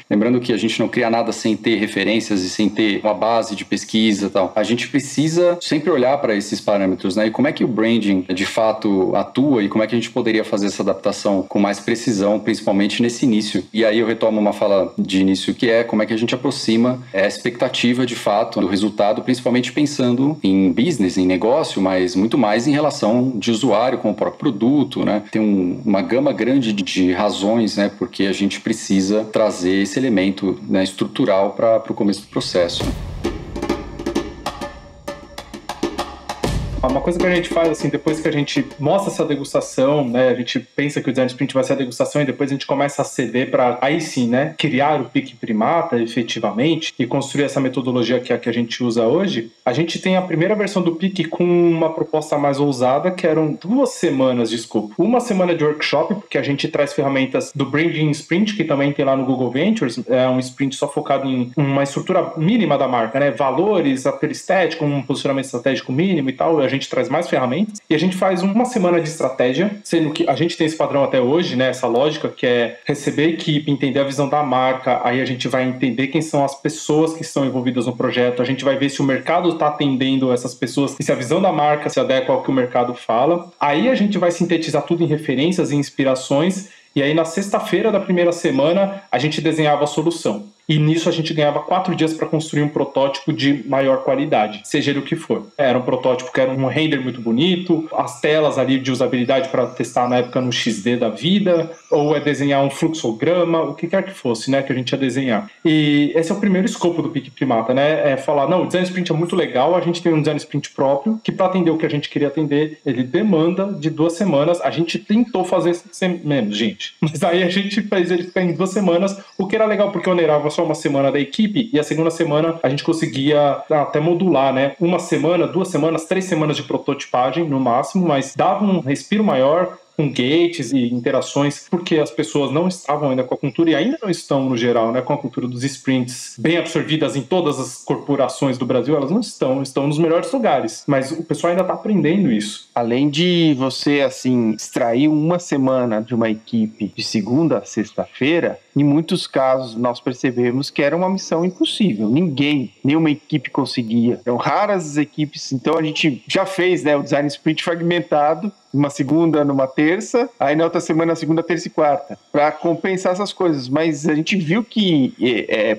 Lembrando que a gente não cria nada sem ter referências e sem ter uma base de pesquisa e tal. A gente precisa sempre olhar para esses parâmetros, né? E como é que o branding de fato atua e como é que a gente poderia fazer essa adaptação com mais precisão, principalmente nesse início. E aí eu retomo uma fala de início que é como é que a gente aproxima a expectativa de fato do resultado, principalmente pensando em business, em negócio, mas muito mais em relação de usuário com o próprio produto, né? Tem uma gama grande de razões, né? Porque a gente precisa trazer esse elemento, né, estrutural para o começo do processo. Uma coisa que a gente faz, assim, depois que a gente mostra essa degustação, né, a gente pensa que o Design Sprint vai ser a degustação e depois a gente começa a ceder para, aí sim, né, criar o Pique Primata efetivamente e construir essa metodologia que é a que a gente usa hoje. A gente tem a primeira versão do Pique com uma proposta mais ousada, que eram 2 semanas de escopo. Uma semana de workshop, porque a gente traz ferramentas do Branding Sprint, que também tem lá no Google Ventures, é um sprint só focado em uma estrutura mínima da marca, né, valores, apelo estético, um posicionamento estratégico mínimo e tal. A gente traz mais ferramentas e a gente faz uma semana de estratégia, sendo que a gente tem esse padrão até hoje, né, essa lógica que é receber a equipe, entender a visão da marca, aí a gente vai entender quem são as pessoas que estão envolvidas no projeto, a gente vai ver se o mercado está atendendo essas pessoas e se a visão da marca se adequa ao que o mercado fala. Aí a gente vai sintetizar tudo em referências e inspirações. E aí, na sexta-feira da primeira semana, a gente desenhava a solução. E nisso a gente ganhava 4 dias para construir um protótipo de maior qualidade, seja ele o que for. Era um protótipo que era um render muito bonito, as telas ali de usabilidade para testar na época no XD da vida, ou é desenhar um fluxograma, o que quer que fosse, né, que a gente ia desenhar. E esse é o primeiro escopo do Pique Primata, né, é falar, não, o design sprint é muito legal, a gente tem um design sprint próprio, que para atender o que a gente queria atender, ele demanda de 2 semanas, a gente tentou fazer menos, gente, mas aí a gente fez ele ficar em 2 semanas, o que era legal porque onerava só uma semana da equipe, e a segunda semana a gente conseguia até modular, né, 1 semana, 2 semanas, 3 semanas de prototipagem no máximo, mas dava um respiro maior, com gates e interações, porque as pessoas não estavam ainda com a cultura, e ainda não estão no geral, né, com a cultura dos sprints bem absorvidas em todas as corporações do Brasil, elas não estão nos melhores lugares, mas o pessoal ainda está aprendendo isso. Além de você, assim, extrair 1 semana de uma equipe de segunda a sexta-feira, em muitos casos nós percebemos que era uma missão impossível. Nenhuma equipe conseguia. Eram raras as equipes, então a gente já fez, né, o design sprint fragmentado, uma segunda, numa terça, aí na outra semana, segunda, terça e quarta, para compensar essas coisas. Mas a gente viu que,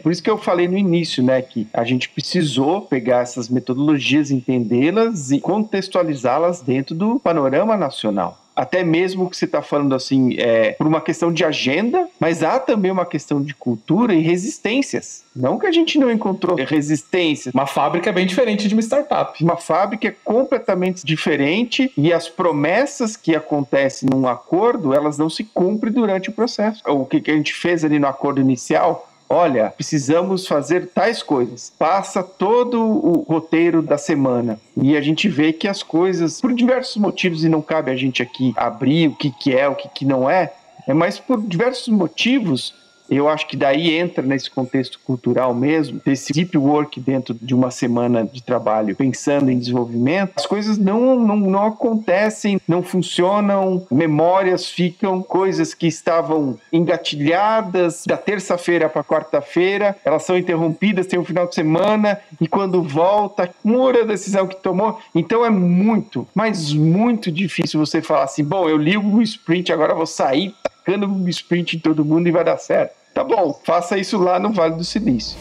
por isso que eu falei no início, né, que a gente precisou pegar essas metodologias, entendê-las e contextualizá-las dentro do panorama nacional. Até mesmo que você está falando assim, por uma questão de agenda, mas há também uma questão de cultura e resistências. Não que a gente não encontrou resistências. Uma fábrica é bem diferente de uma startup. Uma fábrica é completamente diferente e as promessas que acontecem num acordo, elas não se cumprem durante o processo. O que a gente fez ali no acordo inicial? Olha, precisamos fazer tais coisas. Passa todo o roteiro da semana e a gente vê que as coisas, por diversos motivos, e não cabe a gente aqui abrir o que é, o que não é, mas por diversos motivos, eu acho que daí entra nesse contexto cultural mesmo, desse deep work dentro de uma semana de trabalho, pensando em desenvolvimento, as coisas não acontecem, não funcionam, memórias ficam, coisas que estavam engatilhadas da terça-feira para quarta-feira, elas são interrompidas, tem um final de semana, e quando volta, muda a decisão que tomou. Então é muito, mas muito difícil você falar assim, bom, eu ligo o sprint, agora eu vou sair tacando o sprint em todo mundo e vai dar certo. Tá bom, faça isso lá no Vale do Silício.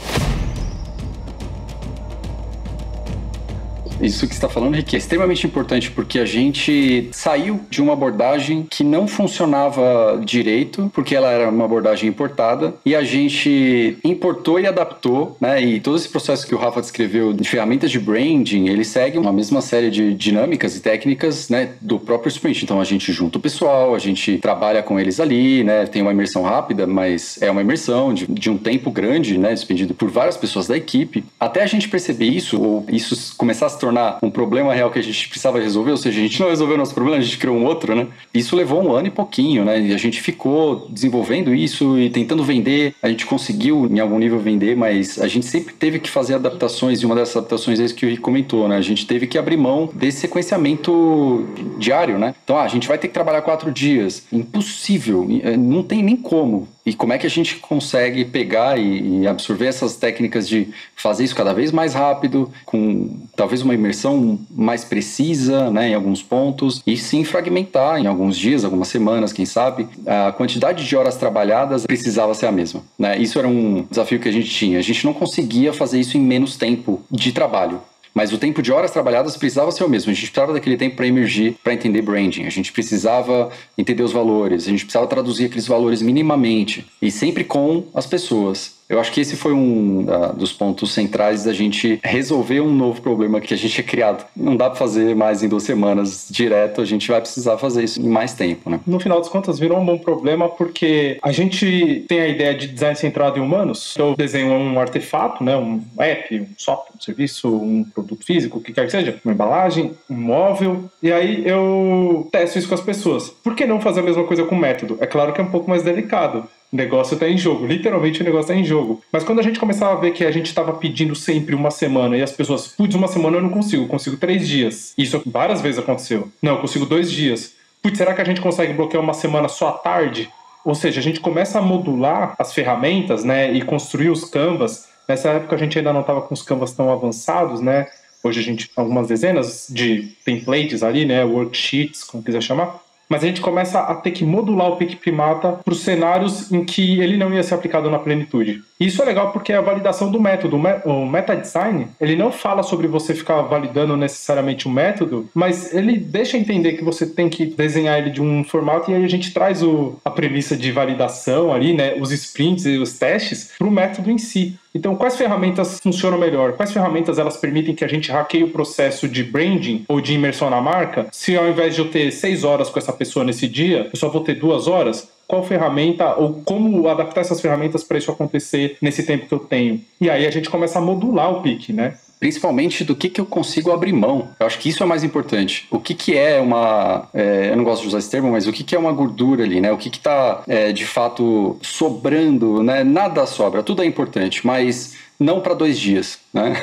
Isso que você está falando, Rick, é extremamente importante porque a gente saiu de uma abordagem que não funcionava direito, porque ela era uma abordagem importada, e a gente importou e adaptou, né? E todo esse processo que o Rafa descreveu de ferramentas de branding, ele segue uma mesma série de dinâmicas e técnicas, né, do próprio sprint. Então a gente junta o pessoal, a gente trabalha com eles ali, né? Tem uma imersão rápida, mas é uma imersão de um tempo grande, né? Expendido por várias pessoas da equipe. Até a gente perceber isso, ou isso começar a se tornar um problema real que a gente precisava resolver, ou seja, a gente não resolveu o nosso problema, a gente criou um outro, né? Isso levou 1 ano e pouquinho, né? E a gente ficou desenvolvendo isso e tentando vender. A gente conseguiu, em algum nível, vender, mas a gente sempre teve que fazer adaptações, e uma dessas adaptações é isso que o Rick comentou, né? A gente teve que abrir mão desse sequenciamento diário, né? Então, a gente vai ter que trabalhar 4 dias. Impossível, não tem nem como. E como é que a gente consegue pegar e absorver essas técnicas de fazer isso cada vez mais rápido, com talvez uma imersão mais precisa, né, em alguns pontos, e sim fragmentar em alguns dias, algumas semanas, quem sabe. A quantidade de horas trabalhadas precisava ser a mesma, né? Isso era um desafio que a gente tinha. A gente não conseguia fazer isso em menos tempo de trabalho. Mas o tempo de horas trabalhadas precisava ser o mesmo. A gente precisava daquele tempo para emergir, para entender branding. A gente precisava entender os valores. A gente precisava traduzir aqueles valores minimamente. E sempre com as pessoas. Eu acho que esse foi um dos pontos centrais da gente resolver um novo problema que a gente tinha criado. Não dá para fazer mais em 2 semanas direto, a gente vai precisar fazer isso em mais tempo, né? No final das contas, virou um bom problema porque a gente tem a ideia de design centrado em humanos. Eu desenho um artefato, né, um app, um software, um serviço, um produto físico, o que quer que seja, uma embalagem, um móvel, e aí eu testo isso com as pessoas. Por que não fazer a mesma coisa com o método? É claro que é um pouco mais delicado. O negócio está em jogo, literalmente o negócio está em jogo. Mas quando a gente começava a ver que a gente estava pedindo sempre 1 semana e as pessoas, putz, 1 semana eu não consigo, eu consigo 3 dias. Isso várias vezes aconteceu. Não, eu consigo 2 dias. Putz, será que a gente consegue bloquear 1 semana só à tarde? Ou seja, a gente começa a modular as ferramentas, né, e construir os canvas. Nessa época a gente ainda não estava com os canvas tão avançados, né? Hoje a gente tem algumas dezenas de templates ali, né, worksheets, como quiser chamar. Mas a gente começa a ter que modular o Pique Primata para os cenários em que ele não ia ser aplicado na plenitude. Isso é legal porque é a validação do método. O meta-design, ele não fala sobre você ficar validando necessariamente o método, mas ele deixa entender que você tem que desenhar ele de um formato, e aí a gente traz a premissa de validação ali, né, os sprints e os testes para o método em si. Então, quais ferramentas funcionam melhor? Quais ferramentas elas permitem que a gente hackeie o processo de branding ou de imersão na marca? Se ao invés de eu ter 6 horas com essa pessoa nesse dia, eu só vou ter 2 horas? Qual ferramenta ou como adaptar essas ferramentas para isso acontecer nesse tempo que eu tenho? E aí a gente começa a modular o pique, né? Principalmente do que eu consigo abrir mão. Eu acho que isso é mais importante. O que é uma... eu não gosto de usar esse termo, mas o que é uma gordura ali, né? O que está, de fato, sobrando, né? Nada sobra, tudo é importante, mas não para 2 dias, né?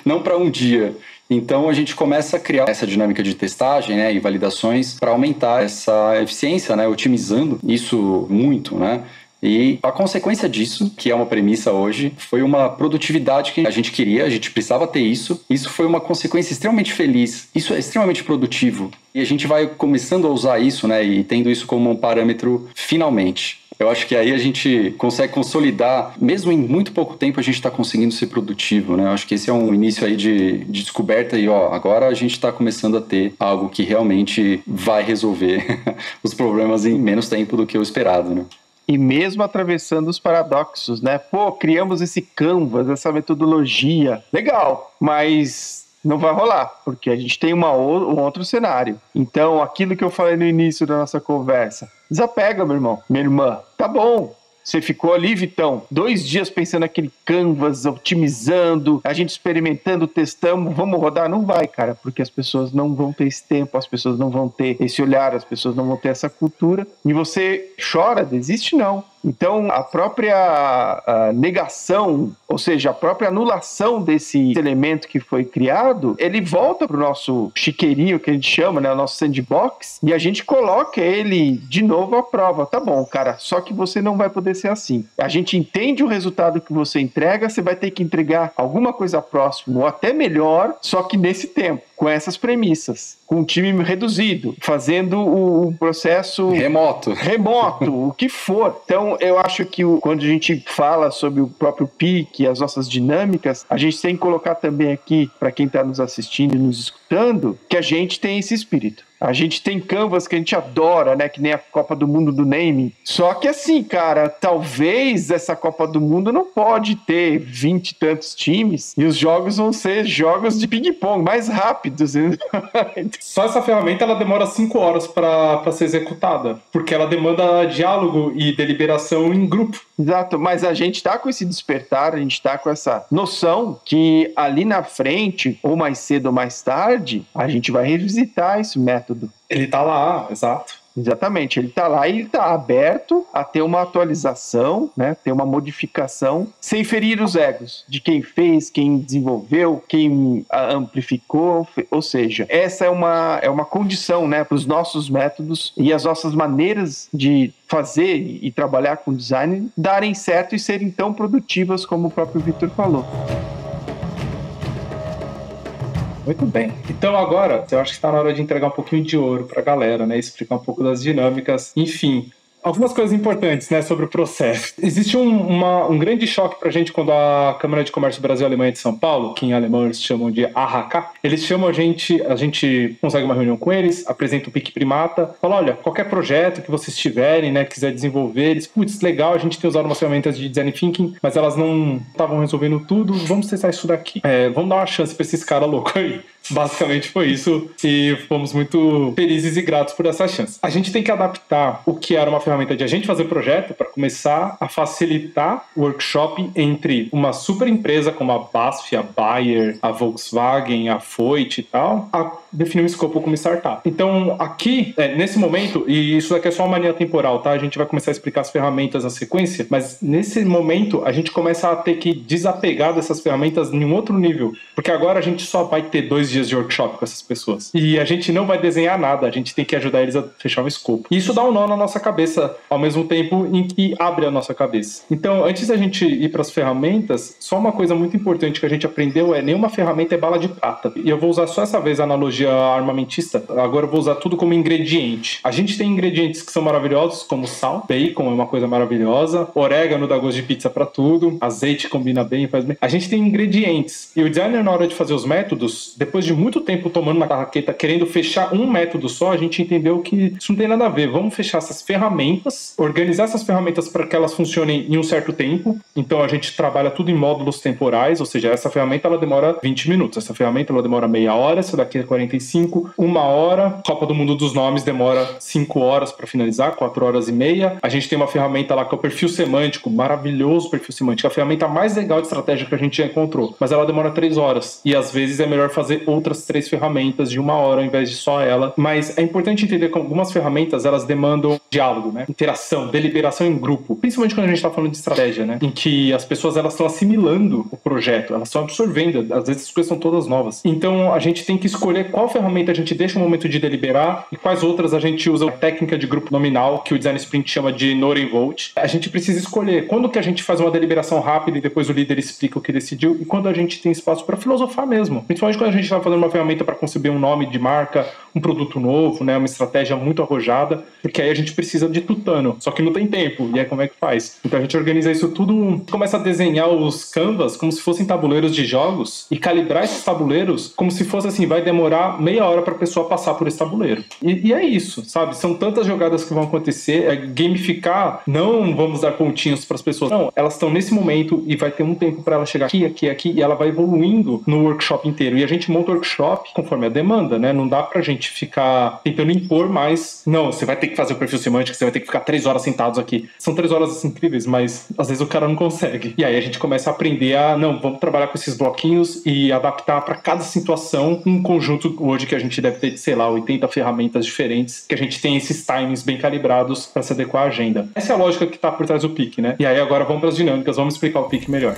Não para um dia. Então a gente começa a criar essa dinâmica de testagem, né, e validações para aumentar essa eficiência, né, otimizando isso muito, né? E a consequência disso, que é uma premissa hoje, foi uma produtividade que a gente queria, a gente precisava ter isso. Isso foi uma consequência extremamente feliz, isso é extremamente produtivo. E a gente vai começando a usar isso, né, e tendo isso como um parâmetro finalmente. Eu acho que aí a gente consegue consolidar, mesmo em muito pouco tempo a gente está conseguindo ser produtivo, né? Eu acho que esse é um início aí de descoberta e agora a gente está começando a ter algo que realmente vai resolver os problemas em menos tempo do que o esperado, né? E mesmo atravessando os paradoxos, né? Pô, criamos esse Canvas, essa metodologia, legal, mas não vai rolar, porque a gente tem um outro cenário. Então, aquilo que eu falei no início da nossa conversa, desapega, meu irmão, minha irmã, tá bom. Você ficou ali, Vitão, 2 dias pensando naquele Canvas, otimizando, a gente experimentando, testamos, vamos rodar? Não vai, cara, porque as pessoas não vão ter esse tempo, as pessoas não vão ter esse olhar, as pessoas não vão ter essa cultura. E você chora, desiste? Não. Então, a própria negação, ou seja, a própria anulação desse elemento que foi criado, ele volta para o nosso chiqueirinho, que a gente chama, né, o nosso sandbox, e a gente coloca ele de novo à prova. Tá bom, cara, só que você não vai poder ser assim. A gente entende o resultado que você entrega, você vai ter que entregar alguma coisa próxima, ou até melhor, só que nesse tempo, com essas premissas, com um time reduzido, fazendo o processo remoto, o que for. Então, eu acho que quando a gente fala sobre o próprio pique, as nossas dinâmicas, a gente tem que colocar também aqui, para quem está nos assistindo e nos escutando, que a gente tem esse espírito. A gente tem Canvas que a gente adora, né? Que nem a Copa do Mundo do naming. Só que assim, cara, talvez essa Copa do Mundo não pode ter 20 e tantos times e os jogos vão ser jogos de ping-pong mais rápidos. Só essa ferramenta ela demora 5 horas para ser executada, porque ela demanda diálogo e deliberação em grupo. Exato, mas a gente tá com esse despertar, a gente tá com essa noção que ali na frente, ou mais cedo ou mais tarde, a gente vai revisitar esse método. Ele tá lá, exato. Exatamente, ele está lá e ele está aberto a ter uma atualização, né, ter uma modificação, sem ferir os egos de quem fez, quem desenvolveu, quem amplificou, ou seja, essa é uma condição, né, para os nossos métodos e as nossas maneiras de fazer e trabalhar com design darem certo e serem tão produtivas como o próprio Victor falou. Muito bem. Então agora, eu acho que está na hora de entregar um pouquinho de ouro para a galera, né? Explicar um pouco das dinâmicas. Enfim, algumas coisas importantes, né, sobre o processo. Existe um grande choque pra gente quando a Câmara de Comércio Brasil-Alemanha de São Paulo, que em alemão eles chamam de AHK, eles chamam a gente consegue uma reunião com eles, apresenta o Pique Primata, fala, olha, qualquer projeto que vocês tiverem, né, quiser desenvolver, eles, putz, legal, a gente tem usado umas ferramentas de design thinking, mas elas não estavam resolvendo tudo, vamos testar isso daqui. Vamos dar uma chance pra esses caras loucos aí. Basicamente foi isso e fomos muito felizes e gratos por essa chance. A gente tem que adaptar o que era uma ferramenta de a gente fazer projeto para começar a facilitar o workshop entre uma super empresa como a BASF, a Bayer, a Volkswagen, a Voith e tal, a definir um escopo como startup. Então aqui, nesse momento, e isso aqui é só uma linha temporal, tá? A gente vai começar a explicar as ferramentas na sequência, mas nesse momento a gente começa a ter que desapegar dessas ferramentas em um outro nível, porque agora a gente só vai ter 2 dias de workshop com essas pessoas. E a gente não vai desenhar nada, a gente tem que ajudar eles a fechar um escopo. E isso dá um nó na nossa cabeça, ao mesmo tempo em que abre a nossa cabeça. Então, antes da gente ir para as ferramentas, só uma coisa muito importante que a gente aprendeu nenhuma ferramenta é bala de prata. e eu vou usar só essa vez a analogia armamentista, agora eu vou usar tudo como ingrediente. A gente tem ingredientes que são maravilhosos, como sal, bacon é uma coisa maravilhosa, orégano dá gosto de pizza pra tudo, azeite combina bem, faz bem. A gente tem ingredientes. E o designer, na hora de fazer os métodos, depois de muito tempo tomando na carraqueta, querendo fechar um método só, a gente entendeu que isso não tem nada a ver. Vamos fechar essas ferramentas, organizar essas ferramentas para que elas funcionem em um certo tempo. Então a gente trabalha tudo em módulos temporais, ou seja, essa ferramenta ela demora 20 minutos, essa ferramenta ela demora meia hora, essa daqui é 45, uma hora. Copa do Mundo dos Nomes demora 5 horas para finalizar, 4 horas e meia. A gente tem uma ferramenta lá que é o perfil semântico, maravilhoso perfil semântico, a ferramenta mais legal de estratégia que a gente já encontrou, mas ela demora 3 horas. E às vezes é melhor fazer outras 3 ferramentas de 1 hora ao invés de só ela. Mas é importante entender que algumas ferramentas elas demandam diálogo, né? Interação, deliberação em grupo. Principalmente quando a gente está falando de estratégia, né? Em que as pessoas elas estão assimilando o projeto, elas estão absorvendo. Às vezes as coisas são todas novas. Então a gente tem que escolher qual ferramenta a gente deixa um momento de deliberar e quais outras a gente usa a técnica de grupo nominal, que o Design Sprint chama de Not Involved. A gente precisa escolher quando que a gente faz uma deliberação rápida e depois o líder explica o que decidiu e quando a gente tem espaço para filosofar mesmo. Principalmente quando a gente está fazendo uma ferramenta para conceber um nome de marca, um produto novo, né, uma estratégia muito arrojada, porque aí a gente precisa de tutano, só que não tem tempo, e aí como é que faz? Então a gente organiza isso tudo, começa a desenhar os canvas como se fossem tabuleiros de jogos e calibrar esses tabuleiros como se fosse assim, vai demorar meia hora para a pessoa passar por esse tabuleiro. E é isso, sabe? São tantas jogadas que vão acontecer, é gamificar, não vamos dar pontinhos para as pessoas, não, elas estão nesse momento e vai ter um tempo para ela chegar aqui, e ela vai evoluindo no workshop inteiro, e a gente monta o workshop conforme a demanda, né? Não dá pra gente ficar tentando impor mais, não, você vai ter que fazer o perfil semântico, você vai ter que ficar 3 horas sentados aqui. São 3 horas incríveis, mas às vezes o cara não consegue. E aí a gente começa a aprender não, vamos trabalhar com esses bloquinhos e adaptar para cada situação um conjunto hoje que a gente deve ter, sei lá, 80 ferramentas diferentes, que a gente tem esses timings bem calibrados para se adequar à agenda. Essa é a lógica que tá por trás do PIC, né? E aí agora vamos para as dinâmicas, vamos explicar o PIC melhor.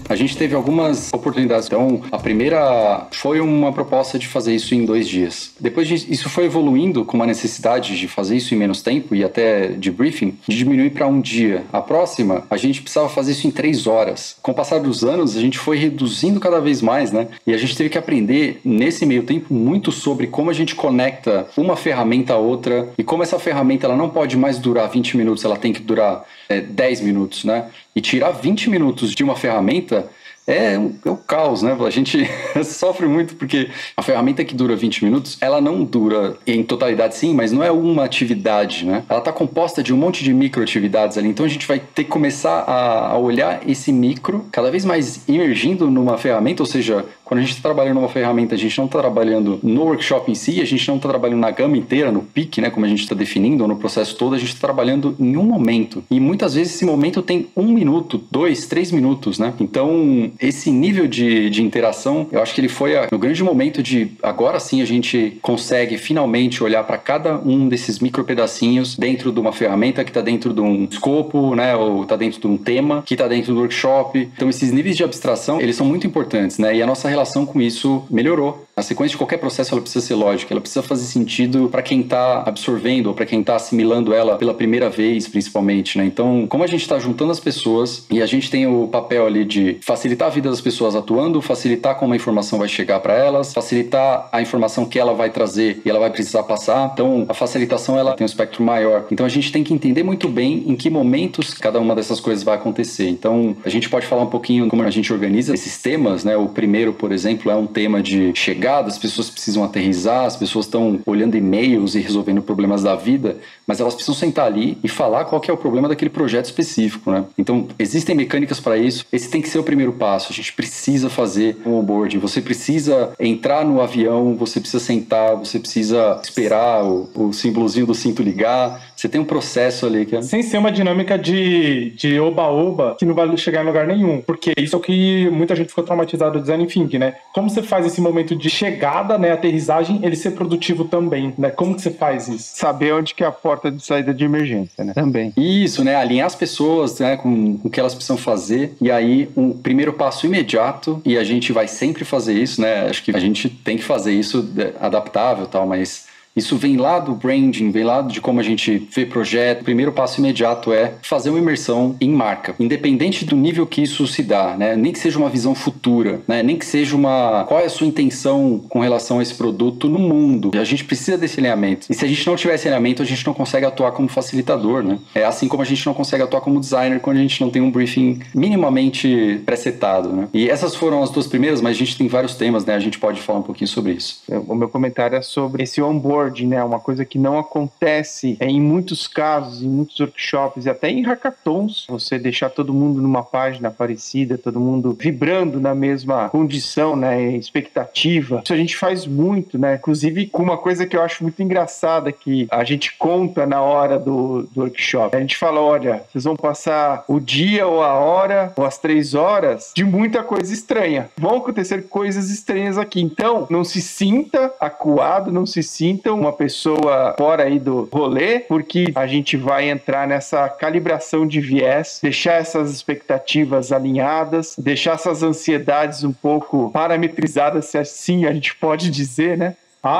A gente teve algumas oportunidades. Então, a primeira foi uma proposta de fazer isso em 2 dias. Depois disso, isso foi evoluindo com uma necessidade de fazer isso em menos tempo e até de briefing, de diminuir para 1 dia. A próxima, a gente precisava fazer isso em 3 horas. Com o passar dos anos, a gente foi reduzindo cada vez mais, né? E a gente teve que aprender, nesse meio tempo, muito sobre como a gente conecta uma ferramenta a outra e como essa ferramenta ela não pode mais durar 20 minutos, ela tem que durar 10 minutos, né? E tirar 20 minutos de uma ferramenta é o caos, né? A gente sofre muito porque a ferramenta que dura 20 minutos, ela não dura em totalidade sim, mas não é uma atividade, né? Ela está composta de um monte de microatividades ali, então a gente vai ter que começar a olhar esse micro cada vez mais imergindo numa ferramenta, ou seja, quando a gente está trabalhando numa ferramenta, a gente não está trabalhando no workshop em si, a gente não está trabalhando na gama inteira, no PIC, né? Como a gente está definindo, ou no processo todo, a gente está trabalhando em um momento. E muitas vezes esse momento tem 1 minuto, 2, 3 minutos, né? Então, esse nível de interação, eu acho que ele foi o grande momento de agora sim a gente consegue finalmente olhar para cada um desses micro pedacinhos dentro de uma ferramenta que está dentro de um escopo, né? Ou está dentro de um tema, que está dentro do workshop. Então, esses níveis de abstração, eles são muito importantes, né? E a nossa relação com isso melhorou. A sequência de qualquer processo ela precisa ser lógica, ela precisa fazer sentido para quem está absorvendo ou para quem está assimilando ela pela primeira vez, principalmente, né? Então, como a gente está juntando as pessoas e a gente tem o papel ali de facilitar a vida das pessoas atuando, facilitar como a informação vai chegar para elas, facilitar a informação que ela vai trazer e ela vai precisar passar. Então, a facilitação ela tem um espectro maior. Então, a gente tem que entender muito bem em que momentos cada uma dessas coisas vai acontecer. Então, a gente pode falar um pouquinho como a gente organiza esses temas, né? O primeiro, por exemplo, é um tema de chegada, as pessoas precisam aterrissar, as pessoas estão olhando e-mails e resolvendo problemas da vida, mas elas precisam sentar ali e falar qual que é o problema daquele projeto específico, né? Então, existem mecânicas para isso. Esse tem que ser o primeiro passo. A gente precisa fazer um onboarding. Você precisa entrar no avião, você precisa sentar, você precisa esperar o símbolozinho do cinto ligar. Você tem um processo ali que é... Sem ser uma dinâmica de oba-oba que não vai chegar em lugar nenhum. Porque isso é o que muita gente ficou traumatizada do design thinking, né? Como você faz esse momento de chegada, né, aterrissagem, ele ser produtivo também, né? Como que você faz isso? Saber onde que é a porta de saída de emergência, né? Também. Isso, né? Alinhar as pessoas, né, com o que elas precisam fazer. E aí, um primeiro passo imediato, e a gente vai sempre fazer isso, né? Acho que a gente tem que fazer isso adaptável e tal, mas Isso vem lá do branding, vem lá de como a gente vê projeto. O primeiro passo imediato é fazer uma imersão em marca, independente do nível que isso se dá, né? Nem que seja uma visão futura, né? Nem que seja qual é a sua intenção com relação a esse produto no mundo. A gente precisa desse alinhamento. E se a gente não tiver esse alinhamento, a gente não consegue atuar como facilitador, né? É assim como a gente não consegue atuar como designer quando a gente não tem um briefing minimamente presetado, né? E essas foram as duas primeiras, mas a gente tem vários temas, né? A gente pode falar um pouquinho sobre isso. O meu comentário é sobre esse onboarding, né? Uma coisa que não acontece em muitos casos, em muitos workshops e até em hackathons. Você deixar todo mundo numa página parecida, todo mundo vibrando na mesma condição, né? Expectativa. Isso a gente faz muito, né? Inclusive com uma coisa que eu acho muito engraçada que a gente conta na hora do workshop. A gente fala, olha, vocês vão passar o dia ou a hora ou as 3 horas de muita coisa estranha. Vão acontecer coisas estranhas aqui. Então, não se sinta acuado, não se sinta uma pessoa fora aí do rolê, porque a gente vai entrar nessa calibração de viés, deixar essas expectativas alinhadas, deixar essas ansiedades um pouco parametrizadas, se assim a gente pode dizer, né?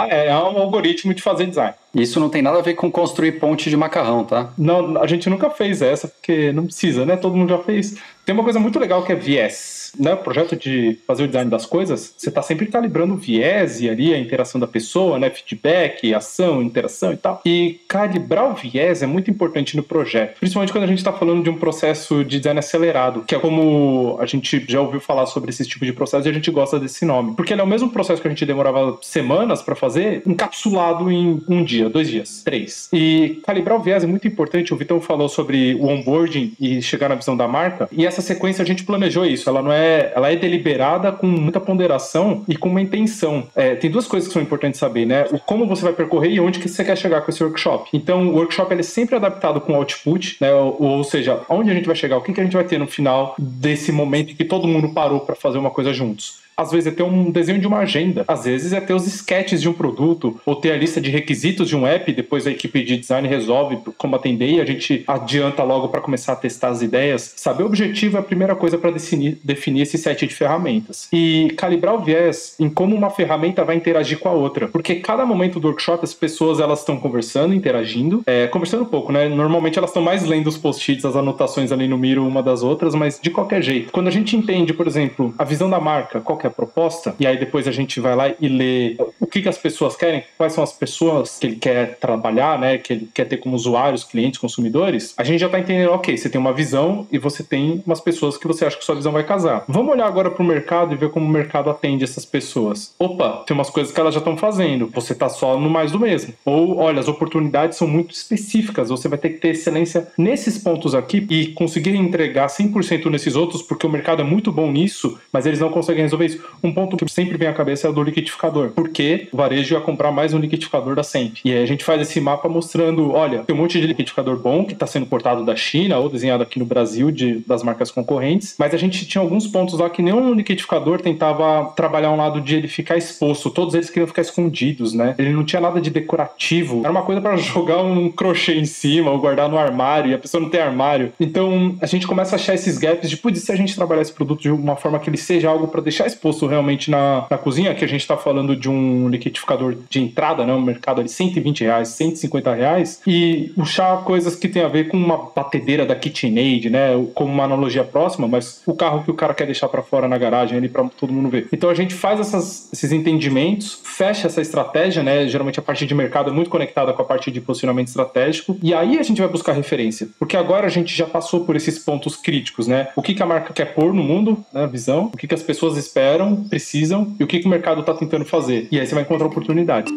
É um algoritmo de fazer design. Isso não tem nada a ver com construir ponte de macarrão, tá? Não, a gente nunca fez essa, porque não precisa, né? Todo mundo já fez. Tem uma coisa muito legal que é viés. Né? O projeto de fazer o design das coisas, você está sempre calibrando o viés e ali a interação da pessoa, né? Feedback, ação, interação e tal. E calibrar o viés é muito importante no projeto. Principalmente quando a gente está falando de um processo de design acelerado, que é como a gente já ouviu falar sobre esse tipo de processo e a gente gosta desse nome. Porque ele é o mesmo processo que a gente demorava semanas para fazer, encapsulado em 1 dia, 2 dias, 3. E calibrar o viés é muito importante. O Vitão falou sobre o onboarding e chegar na visão da marca. E essa sequência a gente planejou isso. Ela é deliberada com muita ponderação e com uma intenção. Tem 2 coisas que são importantes saber, né? O como você vai percorrer e onde que você quer chegar com esse workshop. Então, o workshop ele é sempre adaptado com o output, né? Ou seja, aonde a gente vai chegar, o que a gente vai ter no final desse momento em que todo mundo parou para fazer uma coisa juntos. Às vezes é ter um desenho de uma agenda, às vezes é ter os sketches de um produto, ou ter a lista de requisitos de um app, depois a equipe de design resolve como atender e a gente adianta logo para começar a testar as ideias. Saber o objetivo é a primeira coisa para definir esse set de ferramentas. E calibrar o viés em como uma ferramenta vai interagir com a outra. Porque cada momento do workshop as pessoas elas estão conversando, interagindo, conversando um pouco, né? Normalmente elas estão mais lendo os post-its, as anotações ali no Miro uma das outras, mas de qualquer jeito. Quando a gente entende, por exemplo, a visão da marca, qual que é a proposta, e aí depois a gente vai lá e lê o que as pessoas querem, quais são as pessoas que ele quer trabalhar, né, que ele quer ter como usuários, clientes, consumidores, a gente já tá entendendo, ok, você tem uma visão e você tem umas pessoas que você acha que sua visão vai casar. Vamos olhar agora pro mercado e ver como o mercado atende essas pessoas. Opa, tem umas coisas que elas já estão fazendo, você tá só no mais do mesmo. Ou, olha, as oportunidades são muito específicas, você vai ter que ter excelência nesses pontos aqui e conseguir entregar 100% nesses outros, porque o mercado é muito bom nisso, mas eles não conseguem resolver isso. Um ponto que sempre vem à cabeça é o do liquidificador, porque o varejo ia comprar mais um liquidificador da Semp. E aí a gente faz esse mapa mostrando, olha, tem um monte de liquidificador bom que está sendo importado da China ou desenhado aqui no Brasil das marcas concorrentes, mas a gente tinha alguns pontos lá que nenhum liquidificador tentava trabalhar um lado de ele ficar exposto, todos eles queriam ficar escondidos, né? Ele não tinha nada de decorativo, era uma coisa para jogar um crochê em cima ou guardar no armário, e a pessoa não tem armário. Então a gente começa a achar esses gaps de, putz, se a gente trabalhar esse produto de uma forma que ele seja algo para deixar exposto realmente na cozinha, que a gente está falando de um liquidificador de entrada, né, um mercado de R$120, R$150, e puxar coisas que tem a ver com uma batedeira da KitchenAid, né, como uma analogia próxima, mas o carro que o cara quer deixar para fora na garagem ali para todo mundo ver. Então a gente faz esses entendimentos, fecha essa estratégia, né, geralmente a parte de mercado é muito conectada com a parte de posicionamento estratégico, e aí a gente vai buscar referência, porque agora a gente já passou por esses pontos críticos, né, o que a marca quer pôr no mundo, né, a visão, o que as pessoas esperam, precisam e o que o mercado está tentando fazer. E aí você vai encontrar oportunidades.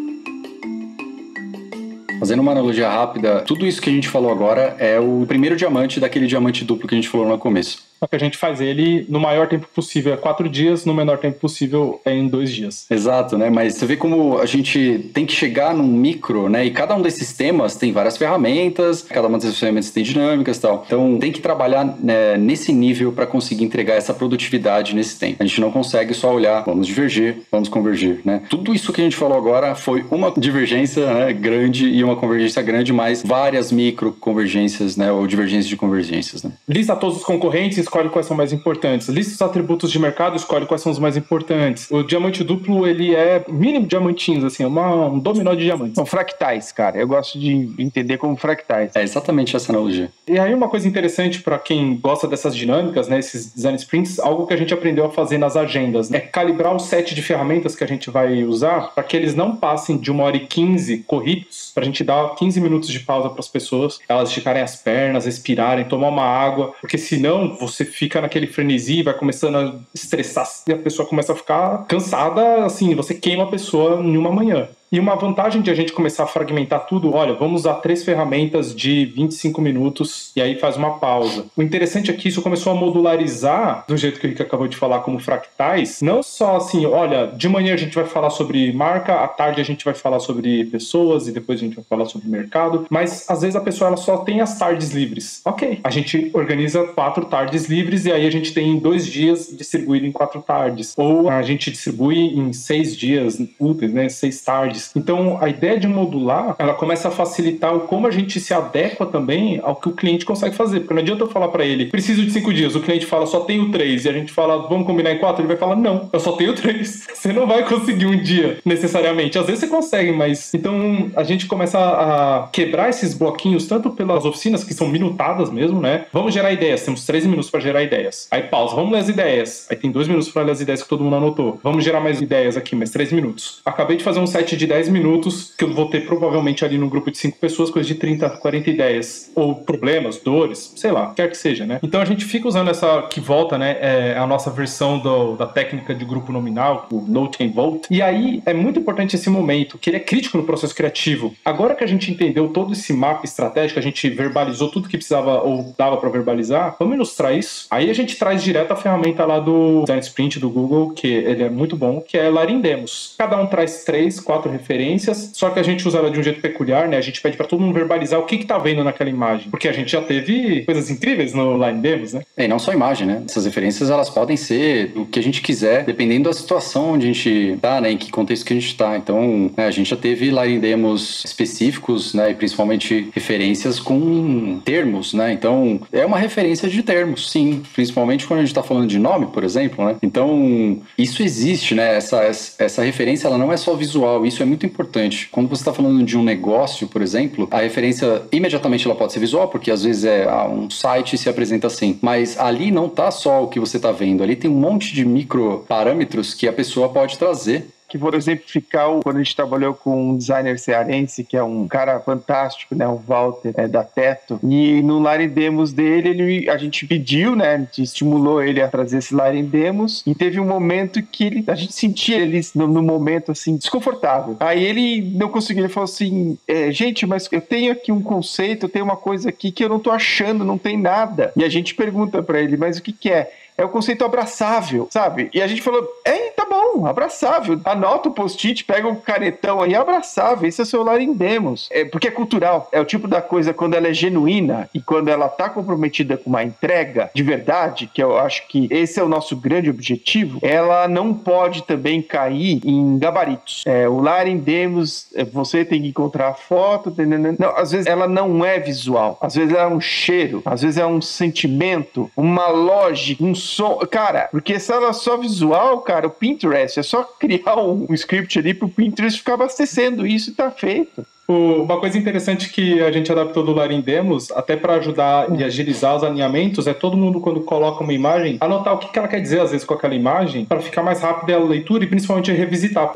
Fazendo uma analogia rápida, tudo isso que a gente falou agora é o primeiro diamante daquele diamante duplo que a gente falou no começo. Só que a gente faz ele no maior tempo possível, 4 dias, no menor tempo possível, em 2 dias. Exato, né? Mas você vê como a gente tem que chegar num micro, né? E cada um desses temas tem várias ferramentas, cada uma dessas ferramentas tem dinâmicas e tal. Então tem que trabalhar, né, nesse nível para conseguir entregar essa produtividade nesse tempo. A gente não consegue só olhar, vamos divergir, vamos convergir, né? Tudo isso que a gente falou agora foi uma divergência, né, grande e uma convergência grande, mas várias micro convergências, né? Ou divergências de convergências, né? Lista todos os concorrentes, escolhe quais são mais importantes. Lista os atributos de mercado, escolhe quais são os mais importantes. O diamante duplo, ele é mínimo diamantinhos, assim, é um dominó de diamantes. São fractais, cara. Eu gosto de entender como fractais. É exatamente essa analogia. E aí uma coisa interessante para quem gosta dessas dinâmicas, né, esses design sprints, algo que a gente aprendeu a fazer nas agendas, é calibrar o set de ferramentas que a gente vai usar para que eles não passem de 1h15 corridos, pra gente dar 15 minutos de pausa para as pessoas, elas esticarem as pernas, respirarem, tomar uma água, porque senão você fica naquele frenesi, vai começando a estressar e a pessoa começa a ficar cansada, assim, você queima a pessoa em uma manhã. E uma vantagem de a gente começar a fragmentar tudo, olha, vamos usar 3 ferramentas de 25 minutos e aí faz uma pausa. O interessante é que isso começou a modularizar, do jeito que o Rick acabou de falar, como fractais, não só assim, olha, de manhã a gente vai falar sobre marca, à tarde a gente vai falar sobre pessoas e depois a gente vai falar sobre mercado, mas às vezes a pessoa ela só tem as tardes livres. Ok, a gente organiza 4 tardes livres e aí a gente tem 2 dias distribuído em 4 tardes. Ou a gente distribui em 6 dias úteis, né, 6 tardes. Então, a ideia de modular, ela começa a facilitar o como a gente se adequa também ao que o cliente consegue fazer. Porque não adianta eu falar para ele, preciso de 5 dias. O cliente fala, só tenho 3. E a gente fala, vamos combinar em 4? Ele vai falar, não, eu só tenho 3. Você não vai conseguir um dia, necessariamente. Às vezes você consegue, mas... Então, a gente começa a quebrar esses bloquinhos, tanto pelas oficinas, que são minutadas mesmo, né? Vamos gerar ideias. Temos 13 minutos para gerar ideias. Aí pausa, vamos ler as ideias. Aí tem 2 minutos para ler as ideias que todo mundo anotou. Vamos gerar mais ideias aqui, mais 3 minutos. Acabei de fazer um set de 10 minutos, que eu vou ter provavelmente ali num grupo de 5 pessoas, coisa de 30, 40 ideias. Ou problemas, dores, sei lá, quer que seja, né? Então a gente fica usando essa que volta, né? A nossa versão da técnica de grupo nominal, o Note and Vote. E aí é muito importante esse momento, que ele é crítico no processo criativo. Agora que a gente entendeu todo esse mapa estratégico, a gente verbalizou tudo que precisava ou dava para verbalizar, vamos ilustrar isso. Aí a gente traz direto a ferramenta lá do Design Sprint do Google, que ele é muito bom, que é Larindemos. Cada um traz 3, 4 referências, só que a gente usa ela de um jeito peculiar, né? A gente pede para todo mundo verbalizar o que tá vendo naquela imagem, porque a gente já teve coisas incríveis no Line Demos, né? E não só imagem, né? Essas referências, elas podem ser o que a gente quiser, dependendo da situação onde a gente tá, né? Em que contexto que a gente tá. Então, né, a gente já teve Line Demos específicos, né? E principalmente referências com termos, né? Então, é uma referência de termos, sim. Principalmente quando a gente tá falando de nome, por exemplo, né? Então, isso existe, né? Essa referência, ela não é só visual, isso é muito importante. Quando você está falando de um negócio, por exemplo, a referência imediatamente ela pode ser visual, porque às vezes é um site se apresenta assim, mas ali não está só o que você está vendo, ali tem um monte de micro parâmetros que a pessoa pode trazer. Que, por exemplificar, quando a gente trabalhou com um designer cearense, que é um cara fantástico, né, o Walter, da Teto, e no Larindemos dele, a gente pediu, né, a gente estimulou ele a trazer esse Larindemos, e teve um momento que a gente sentia ele no momento, assim, desconfortável. Aí ele não conseguiu, ele falou assim, gente, mas eu tenho aqui um conceito, eu tenho uma coisa aqui que eu não tô achando, não tem nada. E a gente pergunta pra ele, mas o que é? É o conceito abraçável, sabe? E a gente falou, tá bom, abraçável. Anota o post-it, pega um canetão aí, abraçável. Esse é o seu Larindemos. Porque é cultural. É o tipo da coisa, quando ela é genuína e quando ela tá comprometida com uma entrega de verdade, que eu acho que esse é o nosso grande objetivo, ela não pode também cair em gabaritos. O Larindemos, você tem que encontrar a foto, não, às vezes ela não é visual. Às vezes ela é um cheiro, às vezes é um sentimento, uma lógica, um som, cara, porque se ela é só visual, cara, o Pinterest, é só criar um script ali pro Pinterest ficar abastecendo isso e tá feito. Uma coisa interessante que a gente adaptou do Larindemos, até para ajudar e agilizar os alinhamentos, é todo mundo, quando coloca uma imagem, anotar o que ela quer dizer, às vezes, com aquela imagem, para ficar mais rápida a leitura e principalmente revisitar.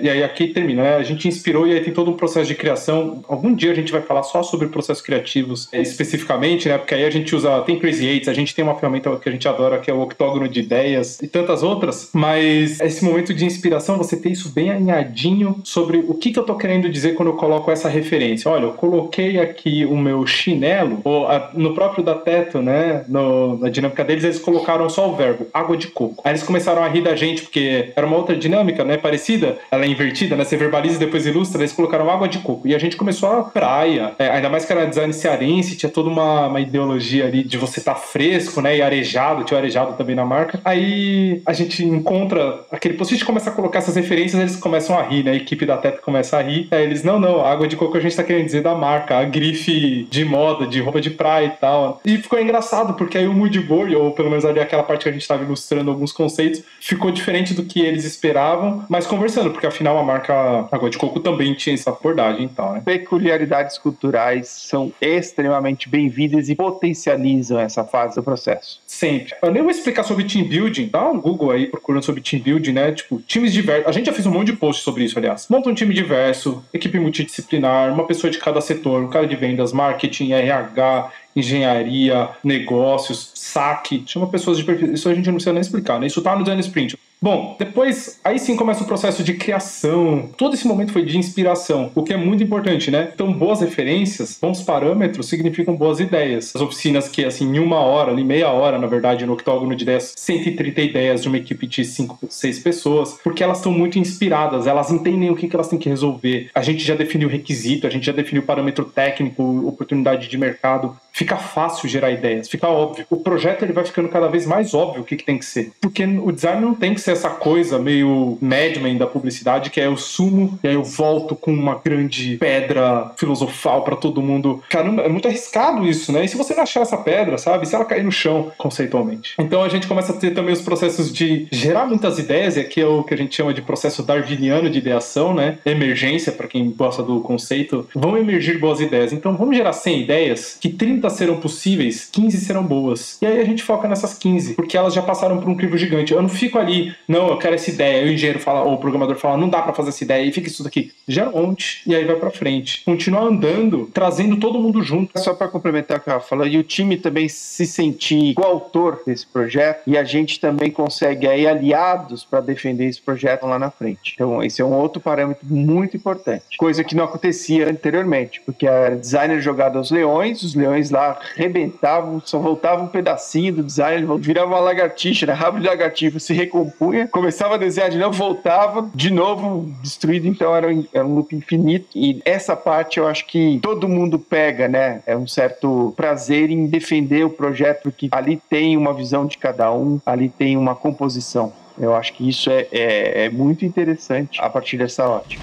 E aí aqui termina, né? A gente inspirou e aí tem todo um processo de criação. Algum dia a gente vai falar só sobre processos criativos especificamente, né? Porque aí a gente usa, tem Crazy Eights, a gente tem uma ferramenta que a gente adora, que é o octógono de ideias e tantas outras, mas esse momento de inspiração, você ter isso bem alinhadinho sobre o que eu tô querendo dizer quando eu coloco essa referência. Olha, eu coloquei aqui o meu chinelo, ou no próprio da Teto, né, na dinâmica deles, eles colocaram só o verbo, água de coco. Aí eles começaram a rir da gente, porque era uma outra dinâmica, né, parecida, ela é invertida, né, você verbaliza e depois ilustra, eles colocaram água de coco. E a gente começou a praia, ainda mais que era design cearense, tinha toda uma ideologia ali de você estar fresco, né, e arejado, tinha o arejado também na marca. Aí a gente encontra aquele post-it, começa a colocar essas referências, eles começam a rir, né, a equipe da Teto começa a rir, aí eles, não, água água de coco a gente tá querendo dizer da marca, a grife de moda, de roupa de praia e tal. E ficou engraçado, porque aí o mood board, ou pelo menos ali aquela parte que a gente tava ilustrando alguns conceitos, ficou diferente do que eles esperavam, mas conversando, porque afinal a marca água de coco também tinha essa abordagem e tal, né? Peculiaridades culturais são extremamente bem-vindas e potencializam essa fase do processo. Sempre. Eu nem vou explicar sobre team building, dá um Google aí procurando sobre team building, né? Tipo, times diversos. A gente já fez um monte de posts sobre isso, aliás. Monta um time diverso, equipe multidisciplinar, uma pessoa de cada setor, um cara de vendas, marketing, RH, engenharia, negócios, saque. Chama pessoas de perfil. Isso a gente não precisa nem explicar, né? Isso tá no Design Sprint. Bom, depois, aí sim começa o processo de criação. Todo esse momento foi de inspiração, o que é muito importante, né? Então, boas referências, bons parâmetros significam boas ideias. As oficinas que, assim, em uma hora, ali meia hora, na verdade, no octógono de ideias, 130 ideias de uma equipe de 5, 6 pessoas, porque elas estão muito inspiradas, elas entendem o que elas têm que resolver. A gente já definiu o requisito, a gente já definiu o parâmetro técnico, oportunidade de mercado. Fica fácil gerar ideias, fica óbvio. O projeto ele vai ficando cada vez mais óbvio o que tem que ser. Porque o design não tem que ser essa coisa meio Mad Men da publicidade, que é eu sumo e aí eu volto com uma grande pedra filosofal pra todo mundo. Caramba, é muito arriscado isso, né? E se você não achar essa pedra, sabe? Se ela cair no chão, conceitualmente. Então a gente começa a ter também os processos de gerar muitas ideias, e aqui é o que a gente chama de processo darwiniano de ideação, né? Emergência, pra quem gosta do conceito. Vão emergir boas ideias. Então vamos gerar 100 ideias, que 30 serão possíveis, 15 serão boas. E aí a gente foca nessas 15, porque elas já passaram por um crivo gigante. Eu não fico ali, não, eu quero essa ideia. Aí o engenheiro fala, ou o programador fala, não dá pra fazer essa ideia, e fica isso daqui. Gera um monte, e aí vai pra frente. Continua andando, trazendo todo mundo junto. Só para complementar o que ela falou, e o time também se sentir coautor desse projeto, e a gente também consegue aí aliados para defender esse projeto lá na frente. Então esse é um outro parâmetro muito importante. Coisa que não acontecia anteriormente, porque a designer jogada aos leões, os leões lá arrebentavam, só voltava um pedacinho do design, virava uma lagartixa, né? Rabo de lagartixa, se recompunha, começava a desenhar de novo, voltava de novo destruído, então era um loop infinito. E essa parte eu acho que todo mundo pega, né? É um certo prazer em defender o projeto, porque ali tem uma visão de cada um, ali tem uma composição. Eu acho que isso é muito interessante a partir dessa ótica.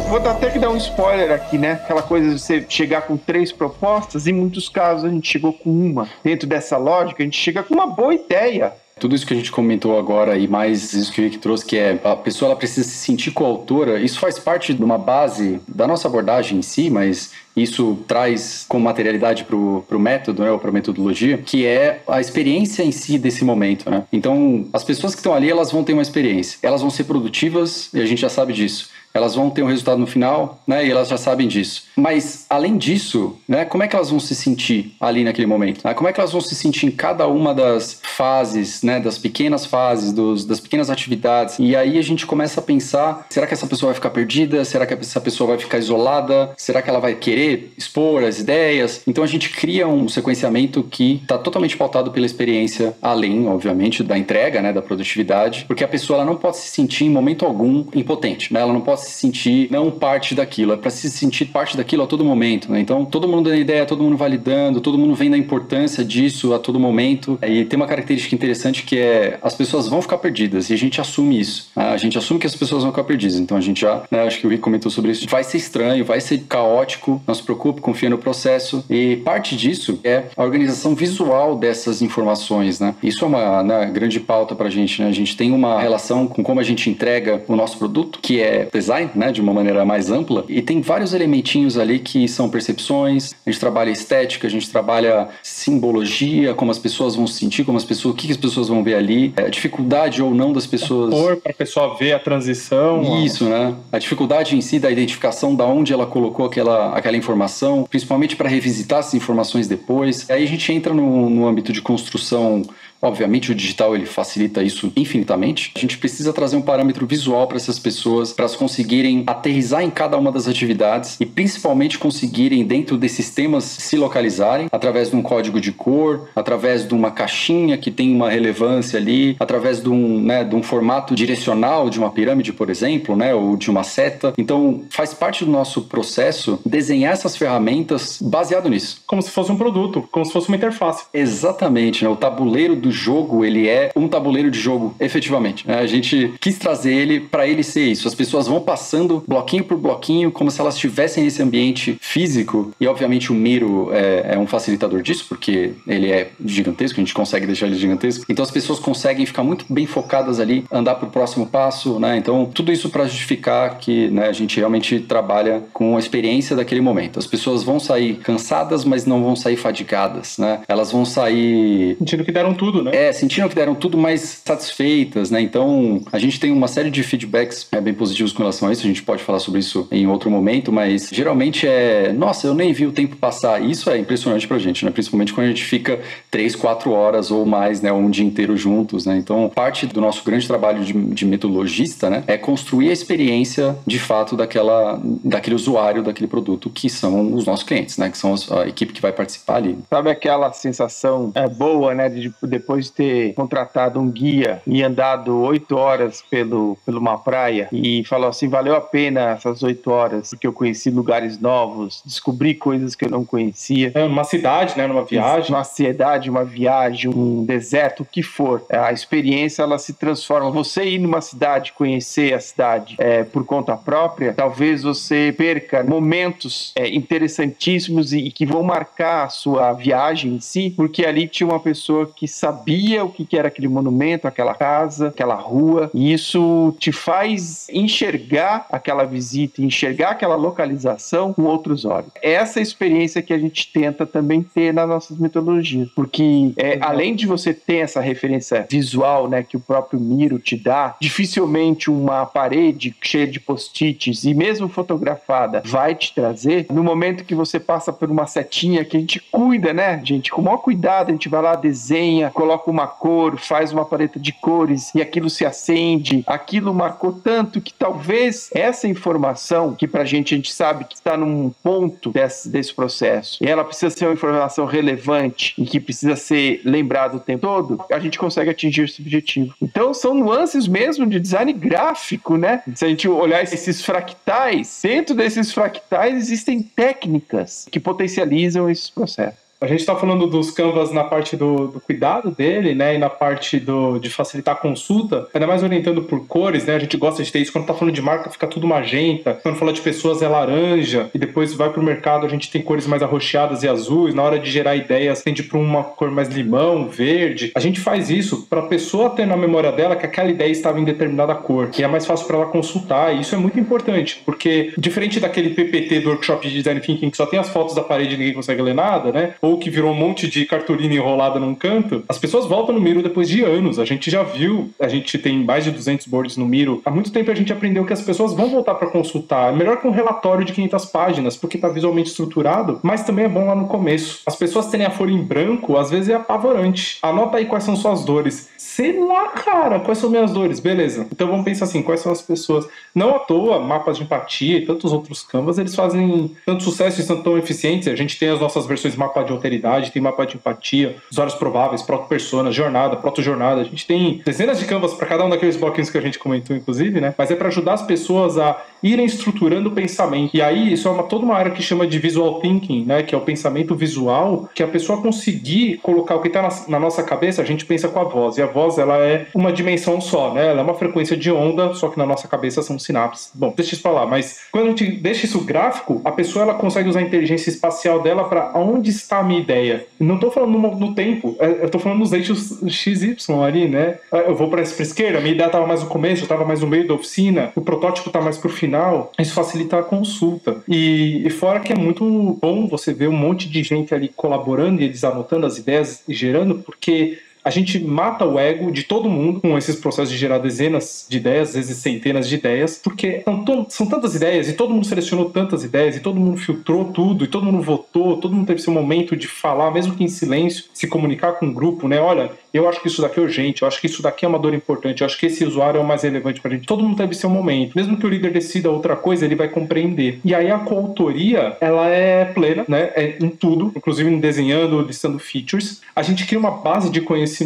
Vou até que dar um spoiler aqui, né? Aquela coisa de você chegar com 3 propostas, em muitos casos a gente chegou com uma. Dentro dessa lógica, a gente chega com uma boa ideia. Tudo isso que a gente comentou agora e mais isso que o Rick trouxe, que é a pessoa ela precisa se sentir coautora, isso faz parte de uma base da nossa abordagem em si, mas isso traz como materialidade para o método, né, ou para a metodologia, que é a experiência em si desse momento, né? Então, as pessoas que estão ali, elas vão ter uma experiência. Elas vão ser produtivas, e a gente já sabe disso. Elas vão ter um resultado no final, né? E elas já sabem disso. Mas, além disso, né? Como é que elas vão se sentir ali naquele momento? Né? Como é que elas vão se sentir em cada uma das fases, né? Das pequenas fases, das pequenas atividades? E aí a gente começa a pensar, será que essa pessoa vai ficar perdida? Será que essa pessoa vai ficar isolada? Será que ela vai querer expor as ideias? Então a gente cria um sequenciamento que está totalmente pautado pela experiência, além, obviamente, da entrega, né? Da produtividade. Porque a pessoa ela não pode se sentir em momento algum impotente, né? Ela não pode se sentir não parte daquilo, é para se sentir parte daquilo a todo momento, né? Então todo mundo dando ideia, todo mundo validando, todo mundo vendo a importância disso a todo momento. E tem uma característica interessante que é as pessoas vão ficar perdidas e a gente assume isso. A gente assume que as pessoas vão ficar perdidas. Então a gente já, né, acho que o Rick comentou sobre isso, vai ser estranho, vai ser caótico, não se preocupe, confia no processo. E parte disso é a organização visual dessas informações, né? Isso é uma, né, grande pauta pra gente, né? A gente tem uma relação com como a gente entrega o nosso produto, que é design, né, de uma maneira mais ampla, e tem vários elementinhos ali que são percepções, a gente trabalha estética, a gente trabalha simbologia, como as pessoas vão se sentir, o que as pessoas vão ver ali, a dificuldade ou não das pessoas... Para a pessoa ver a transição. Isso, né? A dificuldade em si da identificação da onde ela colocou aquela informação, principalmente para revisitar essas informações depois. Aí a gente entra no âmbito de construção. Obviamente o digital ele facilita isso infinitamente. A gente precisa trazer um parâmetro visual para essas pessoas, para elas conseguirem aterrissar em cada uma das atividades e principalmente conseguirem dentro desses temas se localizarem através de um código de cor, através de uma caixinha que tem uma relevância ali, através de um formato direcional de uma pirâmide, por exemplo, né, ou de uma seta. Então faz parte do nosso processo desenhar essas ferramentas baseado nisso. Como se fosse um produto, como se fosse uma interface. Exatamente, né? O tabuleiro do jogo, ele é um tabuleiro de jogo, efetivamente, né? A gente quis trazer ele para ele ser isso. As pessoas vão passando bloquinho por bloquinho, como se elas estivessem nesse ambiente físico, e obviamente o Miro é um facilitador disso, porque ele é gigantesco, a gente consegue deixar ele gigantesco, então as pessoas conseguem ficar muito bem focadas ali, andar pro próximo passo, né? Então tudo isso para justificar que, né, a gente realmente trabalha com a experiência daquele momento. As pessoas vão sair cansadas, mas não vão sair fadigadas, né? Elas vão sair... sentindo que deram tudo, né? Sentindo que deram tudo, mais satisfeitas, né? Então, a gente tem uma série de feedbacks bem positivos com relação a isso, a gente pode falar sobre isso em outro momento, mas geralmente nossa, eu nem vi o tempo passar. Isso é impressionante pra gente, né? Principalmente quando a gente fica 3, 4 horas ou mais, né? Um dia inteiro juntos, né? Então, parte do nosso grande trabalho de metodologista, né? É construir a experiência, de fato, daquele usuário, daquele produto, que são os nossos clientes, né? Que são a equipe que vai participar ali. Sabe aquela sensação boa, né? De depois de ter contratado um guia e andado 8 horas pelo uma praia e falou assim, valeu a pena essas 8 horas, porque eu conheci lugares novos, descobri coisas que eu não conhecia. Numa cidade, né? Numa viagem. Uma cidade, uma viagem, um deserto, o que for. A experiência, ela se transforma. Você ir numa cidade, conhecer a cidade por conta própria, talvez você perca momentos interessantíssimos e que vão marcar a sua viagem em si, porque ali tinha uma pessoa que sabia o que era aquele monumento, aquela casa, aquela rua, e isso te faz enxergar aquela visita, enxergar aquela localização com outros olhos. Essa experiência que a gente tenta também ter nas nossas metodologias, porque além de você ter essa referência visual, né, que o próprio Miro te dá, dificilmente uma parede cheia de post-its e mesmo fotografada vai te trazer. No momento que você passa por uma setinha que a gente cuida, né, gente, com o maior cuidado, a gente vai lá, desenha, coloca uma cor, faz uma paleta de cores e aquilo se acende, aquilo marcou tanto que talvez essa informação, que pra gente a gente sabe que está num ponto desse processo, e ela precisa ser uma informação relevante e que precisa ser lembrada o tempo todo, a gente consegue atingir esse objetivo. Então são nuances mesmo de design gráfico, né? Se a gente olhar esses fractais, dentro desses fractais existem técnicas que potencializam esses processos. A gente está falando dos Canvas na parte do cuidado dele, né? E na parte de facilitar a consulta, ainda mais orientando por cores, né? A gente gosta de ter isso. Quando está falando de marca, fica tudo magenta. Quando fala de pessoas, é laranja. E depois vai para o mercado, a gente tem cores mais arroxeadas e azuis. Na hora de gerar ideias, tende para uma cor mais limão, verde. A gente faz isso para a pessoa ter na memória dela que aquela ideia estava em determinada cor. E é mais fácil para ela consultar. E isso é muito importante, porque diferente daquele PPT do Workshop de Design Thinking, que só tem as fotos da parede e ninguém consegue ler nada, né? Ou que virou um monte de cartolina enrolada num canto, as pessoas voltam no Miro depois de anos. A gente já viu, a gente tem mais de 200 boards no Miro. Há muito tempo a gente aprendeu que as pessoas vão voltar para consultar. É melhor que um relatório de 500 páginas, porque está visualmente estruturado, mas também é bom lá no começo. As pessoas terem a folha em branco, às vezes é apavorante. Anota aí quais são suas dores. Sei lá, cara, quais são minhas dores? Beleza. Então vamos pensar assim, quais são as pessoas? Não à toa, mapas de empatia e tantos outros Canvas, eles fazem tanto sucesso e são tão eficientes. A gente tem as nossas versões mapa de alteridade, tem mapa de empatia, usuários prováveis, proto-persona, jornada, proto-jornada. A gente tem dezenas de Canvas para cada um daqueles bloquinhos que a gente comentou, inclusive, né? Mas é para ajudar as pessoas a irem estruturando o pensamento. E aí, isso é toda uma área que chama de visual thinking, né? Que é o pensamento visual, que a pessoa conseguir colocar o que está na nossa cabeça, a gente pensa com a voz. E a voz, ela é uma dimensão só, né? Ela é uma frequência de onda, só que na nossa cabeça são sinapses. Bom, deixa isso pra lá. Mas quando a gente deixa isso gráfico, a pessoa ela consegue usar a inteligência espacial dela para onde está a minha ideia. Não estou falando no tempo, eu estou falando nos eixos XY ali, né? Eu vou para esquerda, a minha ideia estava mais no começo, eu estava mais no meio da oficina, o protótipo está mais pro final. Isso facilita a consulta. E fora que é muito bom você ver um monte de gente ali colaborando e eles anotando as ideias e gerando, porque a gente mata o ego de todo mundo com esses processos de gerar dezenas de ideias, às vezes centenas de ideias, porque são tantas ideias e todo mundo selecionou tantas ideias e todo mundo filtrou tudo e todo mundo votou, todo mundo teve seu momento de falar, mesmo que em silêncio, se comunicar com o grupo, né? Olha, eu acho que isso daqui é urgente, eu acho que isso daqui é uma dor importante, eu acho que esse usuário é o mais relevante pra gente. Todo mundo teve seu momento. Mesmo que o líder decida outra coisa, ele vai compreender. E aí a coautoria, ela é plena, né? É em tudo, inclusive desenhando, listando features. A gente cria uma base de conhecimento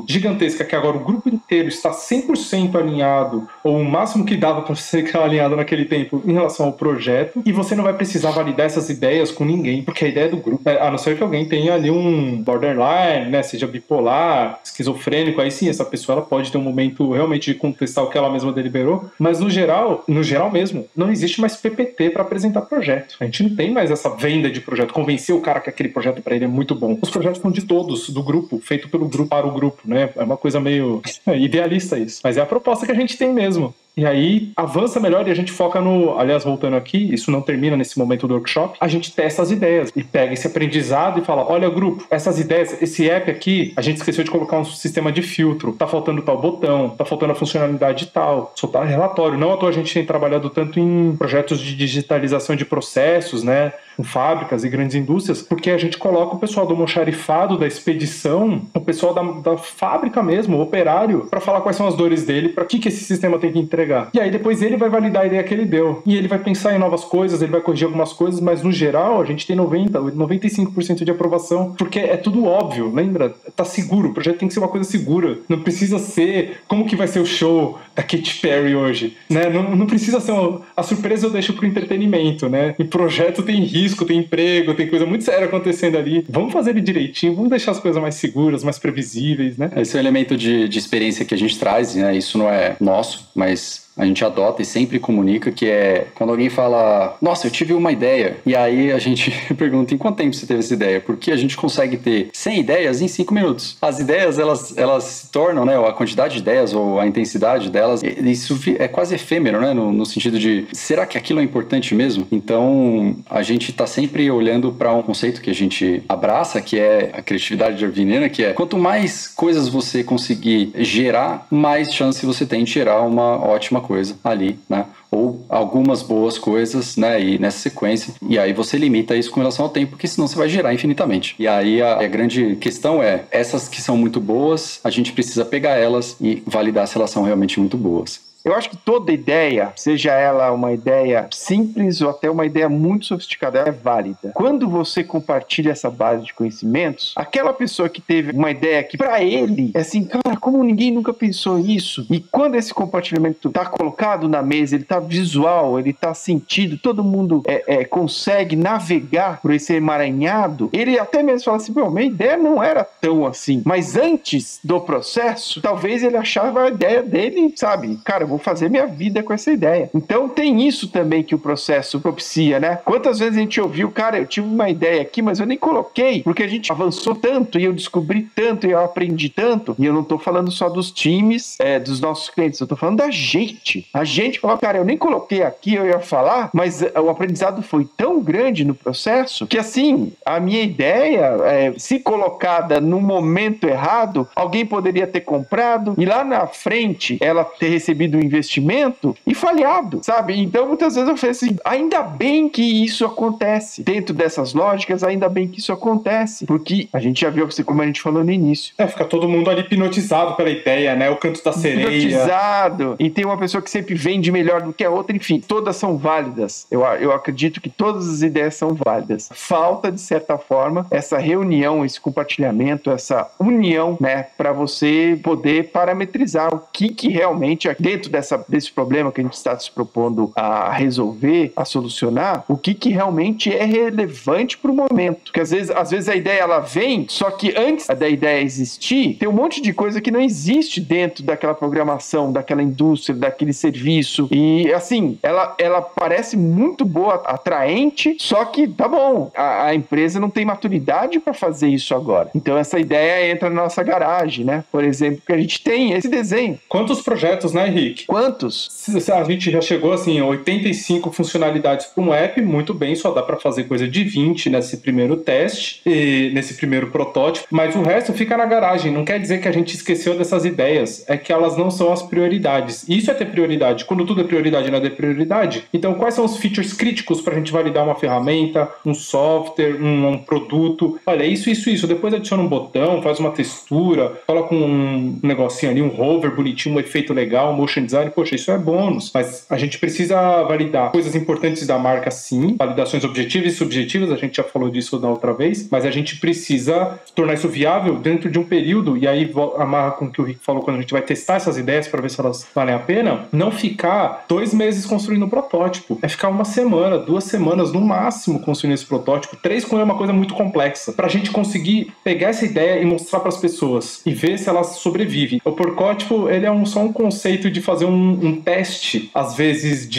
gigantesca, que agora o grupo inteiro está 100% alinhado, ou o máximo que dava para ser alinhado naquele tempo em relação ao projeto, e você não vai precisar validar essas ideias com ninguém, porque a ideia é do grupo, a não ser que alguém tenha ali um borderline, né, seja bipolar, esquizofrênico, aí sim, essa pessoa ela pode ter um momento realmente de contestar o que ela mesma deliberou, mas no geral mesmo, não existe mais PPT para apresentar projeto. A gente não tem mais essa venda de projeto, convencer o cara que aquele projeto para ele é muito bom. Os projetos são de todos, do grupo, feito pelo grupo para o grupo, né? É uma coisa meio idealista isso, mas é a proposta que a gente tem mesmo. E aí avança melhor e a gente foca no... Aliás, voltando aqui, isso não termina nesse momento do workshop, a gente testa as ideias e pega esse aprendizado e fala, olha grupo, essas ideias, esse app aqui, a gente esqueceu de colocar um sistema de filtro, tá faltando tal botão, tá faltando a funcionalidade tal, soltar relatório. Não à toa a gente tem trabalhado tanto em projetos de digitalização de processos, né, com fábricas e grandes indústrias, porque a gente coloca o pessoal do almoxarifado, da expedição, o pessoal da fábrica mesmo, o operário, para falar quais são as dores dele, para que esse sistema tem que entregar. E aí depois ele vai validar a ideia que ele deu. E ele vai pensar em novas coisas, ele vai corrigir algumas coisas, mas no geral a gente tem 95% de aprovação, porque é tudo óbvio, lembra? Tá seguro, o projeto tem que ser uma coisa segura. Não precisa ser como que vai ser o show da Katy Perry hoje, né? Não precisa ser a surpresa eu deixo pro entretenimento, né? E projeto tem risco, tem emprego, tem coisa muito séria acontecendo ali. Vamos fazer ele direitinho, vamos deixar as coisas mais seguras, mais previsíveis, né? Esse é o elemento de experiência que a gente traz, né? Isso não é nosso, mas a gente adota e sempre comunica, que é quando alguém fala, nossa, eu tive uma ideia, e aí a gente pergunta, em quanto tempo você teve essa ideia? Porque a gente consegue ter 100 ideias em 5 minutos. As ideias, elas se tornam, né, a quantidade de ideias ou a intensidade delas, isso é quase efêmero, né, no sentido de, será que aquilo é importante mesmo? Então, a gente está sempre olhando para um conceito que a gente abraça, que é a criatividade darwiniana, que é, quanto mais coisas você conseguir gerar, mais chance você tem de gerar uma ótima coisa ali, né? Ou algumas boas coisas, né? E nessa sequência. E aí você limita isso com relação ao tempo, porque senão você vai gerar infinitamente. E aí a grande questão é, essas que são muito boas, a gente precisa pegar elas e validar se elas são realmente muito boas. Eu acho que toda ideia, seja ela uma ideia simples ou até uma ideia muito sofisticada, ela é válida. Quando você compartilha essa base de conhecimentos, aquela pessoa que teve uma ideia que para ele é assim, cara, como ninguém nunca pensou isso? E quando esse compartilhamento está colocado na mesa, ele está visual, ele está sentido, todo mundo consegue navegar por esse emaranhado, ele até mesmo fala assim, minha ideia não era tão assim. Mas antes do processo, talvez ele achava a ideia dele, sabe, cara, vou fazer minha vida com essa ideia. Então tem isso também que o processo propicia, né? Quantas vezes a gente ouviu, cara, eu tive uma ideia aqui, mas eu nem coloquei, porque a gente avançou tanto e eu descobri tanto e eu aprendi tanto. E eu não tô falando só dos times, dos nossos clientes, eu tô falando da gente. A gente fala, cara, eu nem coloquei aqui, eu ia falar, mas o aprendizado foi tão grande no processo que, assim, a minha ideia, se colocada no momento errado, alguém poderia ter comprado e lá na frente ela ter recebido investimento e falhado, sabe? Então muitas vezes eu falei assim, ainda bem que isso acontece dentro dessas lógicas, ainda bem que isso acontece, porque a gente já viu, como a gente falou no início, fica todo mundo ali hipnotizado pela ideia, né? O canto da sereia, hipnotizado, e tem uma pessoa que sempre vende melhor do que a outra, enfim, todas são válidas. Eu acredito que todas as ideias são válidas. Falta, de certa forma, essa reunião, esse compartilhamento, essa união, né, para você poder parametrizar o que realmente dentro desse problema que a gente está se propondo a resolver, a solucionar, o que realmente é relevante para o momento. Porque às vezes a ideia ela vem, só que antes da ideia existir, tem um monte de coisa que não existe dentro daquela programação, daquela indústria, daquele serviço. E assim, ela parece muito boa, atraente, só que tá bom, a empresa não tem maturidade para fazer isso agora. Então essa ideia entra na nossa garagem, né? Por exemplo, que a gente tem esse desenho. Quantos projetos, né, Henrique? Quantos? A gente já chegou assim, 85 funcionalidades para um app, muito bem, só dá para fazer coisa de 20 nesse primeiro teste, e nesse primeiro protótipo, mas o resto fica na garagem. Não quer dizer que a gente esqueceu dessas ideias, é que elas não são as prioridades. Isso é ter prioridade. Quando tudo é prioridade, nada é prioridade. Então, quais são os features críticos para a gente validar uma ferramenta, um software, um produto? Olha, isso. Depois adiciona um botão, faz uma textura, coloca um negocinho ali, um hover bonitinho, um efeito legal, um motion design, poxa, isso é bônus, mas a gente precisa validar coisas importantes da marca, sim, validações objetivas e subjetivas, a gente já falou disso da outra vez, mas a gente precisa tornar isso viável dentro de um período, e aí amarra com o que o Rick falou, quando a gente vai testar essas ideias para ver se elas valem a pena, não ficar 2 meses construindo um protótipo, é ficar 1 semana, 2 semanas no máximo construindo esse protótipo, 3 quando é uma coisa muito complexa, para a gente conseguir pegar essa ideia e mostrar para as pessoas e ver se elas sobrevivem. O protótipo, ele é só um conceito de fazer um teste, às vezes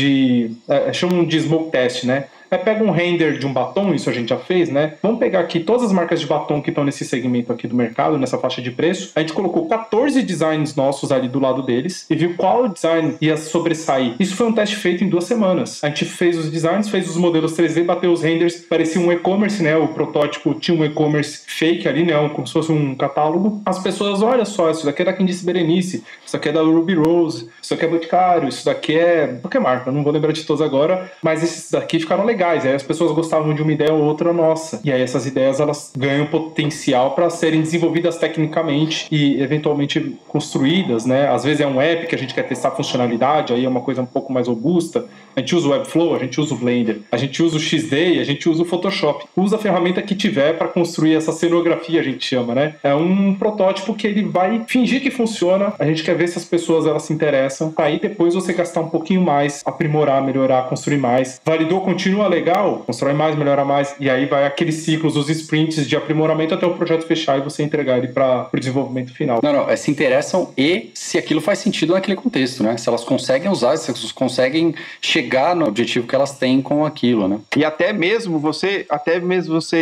chamam de smoke test, né? Pega um render de um batom, isso a gente já fez, né? Vamos pegar aqui todas as marcas de batom que estão nesse segmento aqui do mercado, nessa faixa de preço. A gente colocou 14 designs nossos ali do lado deles e viu qual design ia sobressair. Isso foi um teste feito em 2 semanas. A gente fez os designs, fez os modelos 3D, bateu os renders, parecia um e-commerce, né? O protótipo tinha um e-commerce fake ali, né? Como se fosse um catálogo. As pessoas, olha só, isso daqui é da Candice Berenice, isso daqui é da Ruby Rose, isso daqui é Boticário, isso daqui é qualquer marca, não vou lembrar de todos agora, mas esses daqui ficaram legais. Aí as pessoas gostavam de uma ideia ou outra nossa. E aí essas ideias, elas ganham potencial para serem desenvolvidas tecnicamente e eventualmente construídas, né? Às vezes é um app que a gente quer testar funcionalidade, aí é uma coisa um pouco mais robusta. A gente usa o Webflow, a gente usa o Blender, a gente usa o XD, a gente usa o Photoshop. Usa a ferramenta que tiver para construir essa cenografia, a gente chama, né? É um protótipo que ele vai fingir que funciona. A gente quer ver se as pessoas elas se interessam. Aí depois você gastar um pouquinho mais, aprimorar, melhorar, construir mais. Validou, continua legal, constrói mais, melhora mais. E aí vai aqueles ciclos, os sprints de aprimoramento até o projeto fechar e você entregar ele para o desenvolvimento final. Não, se interessam e se aquilo faz sentido naquele contexto, né? Se elas conseguem usar, se elas conseguem chegar no objetivo que elas têm com aquilo, né? E até mesmo você,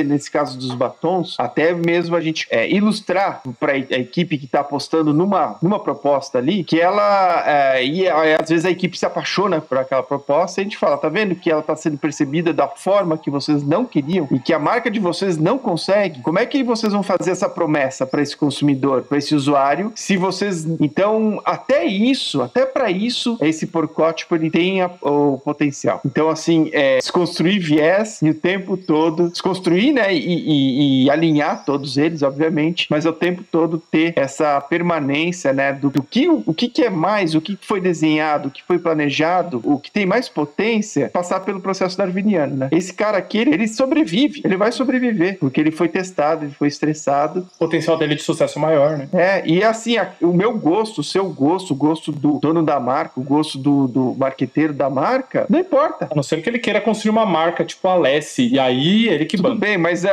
nesse caso dos batons, até mesmo a gente ilustrar para a equipe que está apostando numa proposta ali, que ela, e às vezes a equipe se apaixona por aquela proposta e a gente fala, tá vendo que ela está sendo percebida da forma que vocês não queriam e que a marca de vocês não consegue? Como é que vocês vão fazer essa promessa para esse consumidor, para esse usuário, se vocês... Então, até para isso, esse protótipo, ele tem o potencial. Então, assim, desconstruir viés e o tempo todo, desconstruir, né, e alinhar todos eles, obviamente, mas ao tempo todo ter essa permanência, né, o que é mais, o que foi desenhado, o que foi planejado, o que tem mais potência, passar pelo processo darwiniano, né? Esse cara aqui, ele sobrevive, ele vai sobreviver, porque ele foi testado, ele foi estressado. O potencial dele de sucesso é maior, né? E assim, o meu gosto, o seu gosto, o gosto do dono da marca, o gosto do marqueteiro da marca, não importa. A não ser que ele queira construir uma marca tipo a Alessi, e aí ele que banca. Tudo bem, mas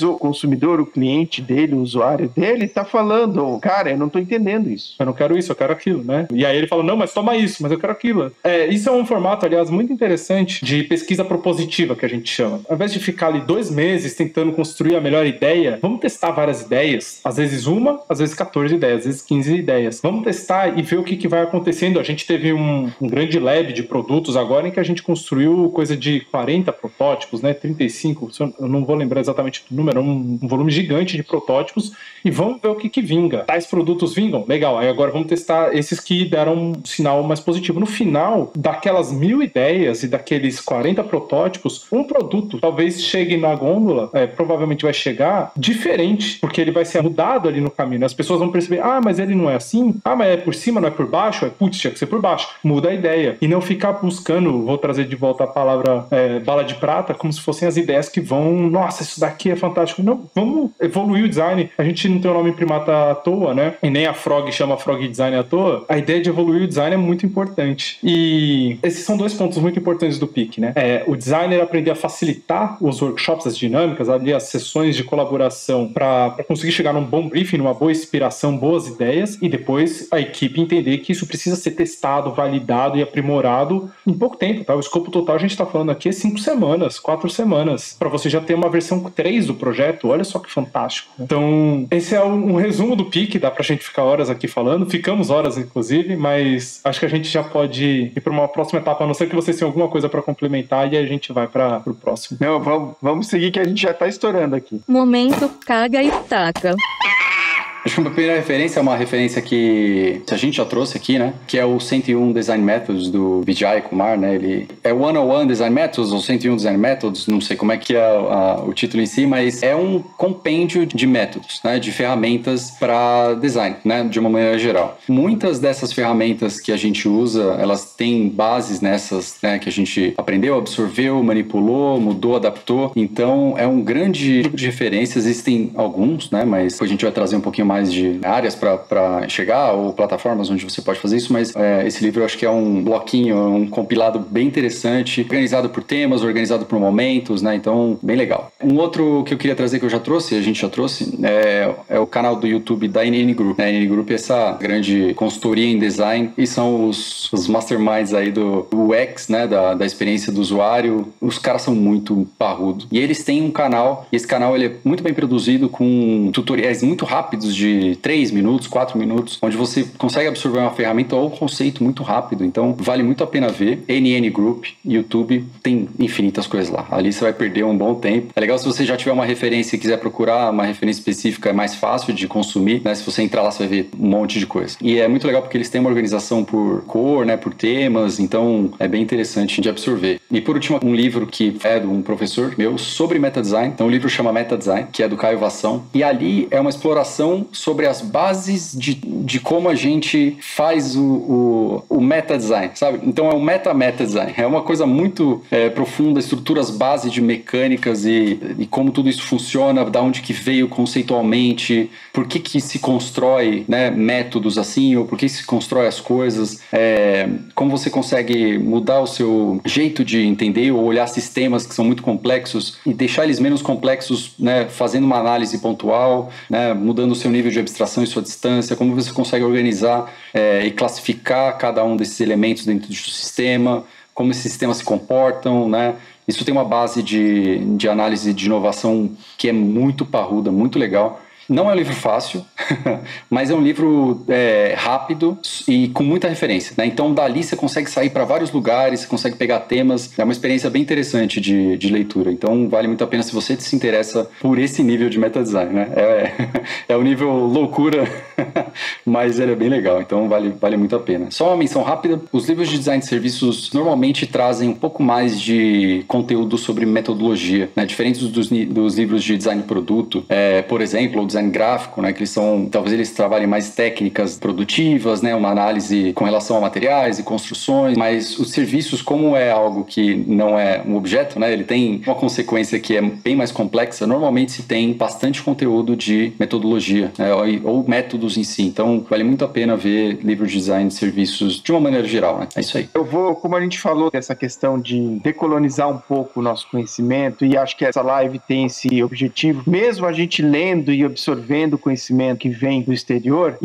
o consumidor, o cliente dele, o usuário dele, tá falando, cara, eu não tô entendendo isso. Eu não quero isso, eu quero aquilo, né? E aí ele fala, não, mas toma isso, mas eu quero aquilo. Isso é um formato, aliás, muito interessante de pesquisa propositiva, que a gente chama. Ao invés de ficar ali 2 meses tentando construir a melhor ideia, vamos testar várias ideias, às vezes uma, às vezes 14 ideias, às vezes 15 ideias. Vamos testar e ver o que vai acontecendo. A gente teve um grande lab de produtos agora em que a gente construiu coisa de 40 protótipos, né? 35, eu não vou lembrar exatamente do número, um volume gigante de protótipos e vamos ver o que vinga. Tais produtos vingam? Legal, aí agora vamos testar esses que deram um sinal mais positivo. No final, daquelas 1000 ideias e daqueles 40 protótipos, um produto talvez chegue na gôndola, provavelmente vai chegar diferente, porque ele vai ser mudado ali no caminho. As pessoas vão perceber, mas ele não é assim? Mas é por cima, não é por baixo? Putz, tinha que ser por baixo. Muda a ideia. E não ficar buscando, vou trazer de volta a palavra bala de prata, como se fossem as ideias que vão, nossa, isso daqui é fantástico. Não, vamos evoluir o design. A gente não tem o nome primata à toa, né? E nem a Frog chama Frog Design à toa. A ideia de evoluir o design é muito importante. E esses são 2 pontos muito importantes do PIC, né? O designer aprender a facilitar os workshops, as dinâmicas, ali as sessões de colaboração para conseguir chegar num bom briefing, numa boa inspiração, boas ideias, e depois a equipe entender que isso precisa ser testado, validado e aprimorado em pouco tempo, tá? O escopo total a gente está falando aqui 5 semanas, 4 semanas, para você já ter uma versão 3 do projeto. Olha só que fantástico. Então, esse é um resumo do PIC, dá pra gente ficar horas aqui falando, ficamos horas inclusive, mas acho que a gente já pode ir para uma próxima etapa, a não ser que vocês tenham alguma coisa para complementar e a gente vai para o próximo. Não, vamos seguir que a gente já tá estourando aqui. Momento caga e taca. Acho que a primeira referência é uma referência que a gente já trouxe aqui, né? Que é o 101 Design Methods do Vijay Kumar, né? Ele é 101 Design Methods ou 101 Design Methods, não sei como é que é o título em si, mas é um compêndio de métodos, né? De ferramentas para design, né? De uma maneira geral. Muitas dessas ferramentas que a gente usa, elas têm bases nessas, né? Que a gente aprendeu, absorveu, manipulou, mudou, adaptou. Então, é um grande grupo de referências. Existem alguns, né? Mas depois a gente vai trazer um pouquinho mais de áreas para chegar ou plataformas onde você pode fazer isso, mas esse livro eu acho que é um bloquinho, um compilado bem interessante, organizado por temas, organizado por momentos, né? Então, bem legal. Um outro que eu queria trazer, que a gente já trouxe, é o canal do YouTube da NN Group. A NN Group é essa grande consultoria em design e são os masterminds aí do UX, né? Da experiência do usuário. Os caras são muito parrudos. E eles têm um canal, e esse canal ele é muito bem produzido, com tutoriais muito rápidos de 3 minutos, 4 minutos, onde você consegue absorver uma ferramenta ou um conceito muito rápido. Então, vale muito a pena ver. NN Group, YouTube, tem infinitas coisas lá. Ali você vai perder um bom tempo. É legal se você já tiver uma referência e quiser procurar uma referência específica, é mais fácil de consumir, né? Se você entrar lá, você vai ver um monte de coisa. E é muito legal porque eles têm uma organização por cor, né? Por temas, então é bem interessante de absorver. E por último, um livro que é de um professor meu sobre meta-design. Então, o livro chama Meta-Design, que é do Caio Vassão. E ali é uma exploração sobre as bases de como a gente faz o meta-design, sabe? Então é um meta-design. É uma coisa muito profunda, estruturas base de mecânicas e como tudo isso funciona, da onde que veio conceitualmente, por que se constrói, né, métodos assim, ou por que se constrói as coisas, como você consegue mudar o seu jeito de entender ou olhar sistemas que são muito complexos e deixar eles menos complexos, né, fazendo uma análise pontual, né, mudando o seu nível de abstração e sua distância, como você consegue organizar e classificar cada um desses elementos dentro do sistema, como esses sistemas se comportam, né? Isso tem uma base de análise de inovação que é muito parruda, muito legal. Não é um livro fácil, mas é um livro rápido e com muita referência, né? Então, dali você consegue sair para vários lugares, você consegue pegar temas. É uma experiência bem interessante de leitura. Então, vale muito a pena se você se interessa por esse nível de meta-design, né? É o nível loucura, mas ele é bem legal. Então, vale muito a pena. Só uma menção rápida. Os livros de design de serviços normalmente trazem um pouco mais de conteúdo sobre metodologia, né? Diferentes dos livros de design de produto, por exemplo, ou design gráfico, né, que talvez eles trabalhem mais técnicas produtivas, né, uma análise com relação a materiais e construções, mas os serviços, como é algo que não é um objeto, né, ele tem uma consequência que é bem mais complexa, normalmente se tem bastante conteúdo de metodologia, né, ou métodos em si, então vale muito a pena ver livros de design de serviços de uma maneira geral, né, é isso aí. Eu vou, como a gente falou dessa questão de decolonizar um pouco o nosso conhecimento, e acho que essa live tem esse objetivo, mesmo a gente lendo e observando absorvendo o conhecimento que vem do exterior,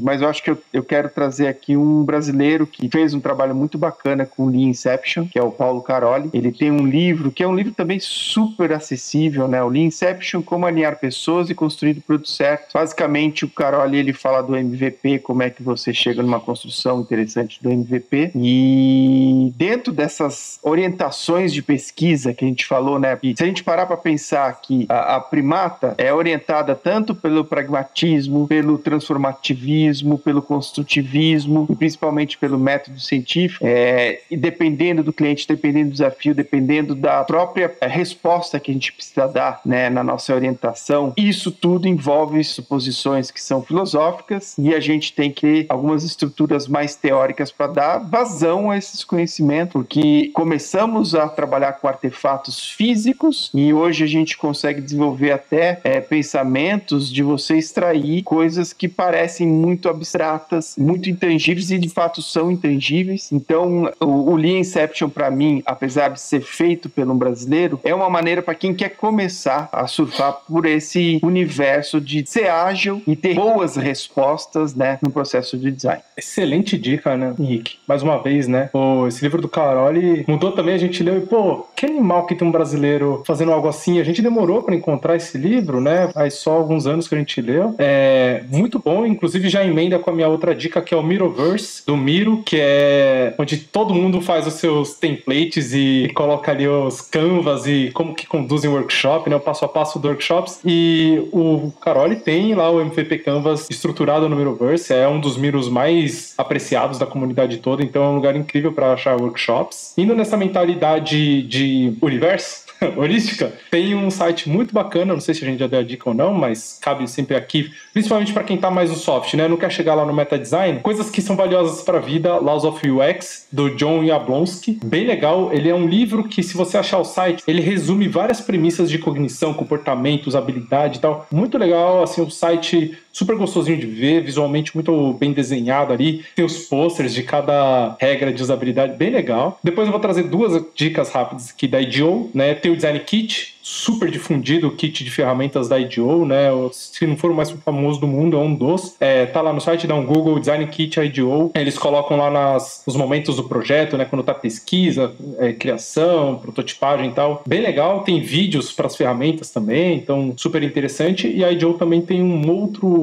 mas eu acho que eu quero trazer aqui um brasileiro que fez um trabalho muito bacana com o Lean Inception, que é o Paulo Caroli. Ele tem um livro, que é um livro também super acessível, né? O Lean Inception, como alinhar pessoas e construir o produto certo. Basicamente, o Caroli, ele fala do MVP, como é que você chega numa construção interessante do MVP, e dentro dessas orientações de pesquisa que a gente falou, né? E se a gente parar para pensar que a Primata é orientada tanto pelo pragmatismo, pelo transformativismo, pelo construtivismo e principalmente pelo método científico, e dependendo do cliente, dependendo do desafio, dependendo da própria resposta que a gente precisa dar, né, na nossa orientação, isso tudo envolve suposições que são filosóficas e a gente tem que ter algumas estruturas mais teóricas para dar vazão a esses conhecimentos, porque começamos a trabalhar com artefatos físicos e hoje a gente consegue desenvolver até pensamentos de você extrair coisas que parecem muito abstratas, muito intangíveis e de fato são intangíveis. Então, o Lean Inception, para mim, apesar de ser feito por um brasileiro, é uma maneira para quem quer começar a surfar por esse universo de ser ágil e ter boas respostas, né, no processo de design. Excelente dica, né, Henrique? Mais uma vez, né? Esse livro do Caroli mudou também, a gente leu e, que animal que tem um brasileiro fazendo algo assim. A gente demorou para encontrar esse livro, né? Aí só só alguns anos que a gente leu. É muito bom, inclusive já emenda com a minha outra dica, que é o Miroverse, do Miro, que é onde todo mundo faz os seus templates e coloca ali os canvas e como que conduzem o workshop, né, o passo a passo do workshops. E o Caroli tem lá o MVP Canvas estruturado no Miroverse, é um dos Miros mais apreciados da comunidade toda, então é um lugar incrível para achar workshops. Indo nessa mentalidade de universo, holística, tem um site muito bacana, não sei se a gente já deu a dica ou não, mas cabe sempre aqui, principalmente para quem tá mais no soft, né? Não quer chegar lá no meta design, coisas que são valiosas para a vida, Laws of UX, do John Jablonski, bem legal. Ele é um livro que, se você achar o site, ele resume várias premissas de cognição, comportamento, usabilidade e tal. Muito legal, assim, um site super gostosinho de ver, visualmente muito bem desenhado ali, tem os posters de cada regra de usabilidade, bem legal. Depois eu vou trazer duas dicas rápidas aqui da IDEO, né? Tem o Design Kit, super difundido, o kit de ferramentas da IDEO, né? Se não for o mais famoso do mundo, é um dos. Tá lá no site, dá um Google, Design Kit IDEO. Eles colocam lá nos momentos do projeto, né? Quando tá pesquisa, criação, prototipagem e tal. Bem legal, tem vídeos para as ferramentas também, então super interessante. E a IDEO também tem um outro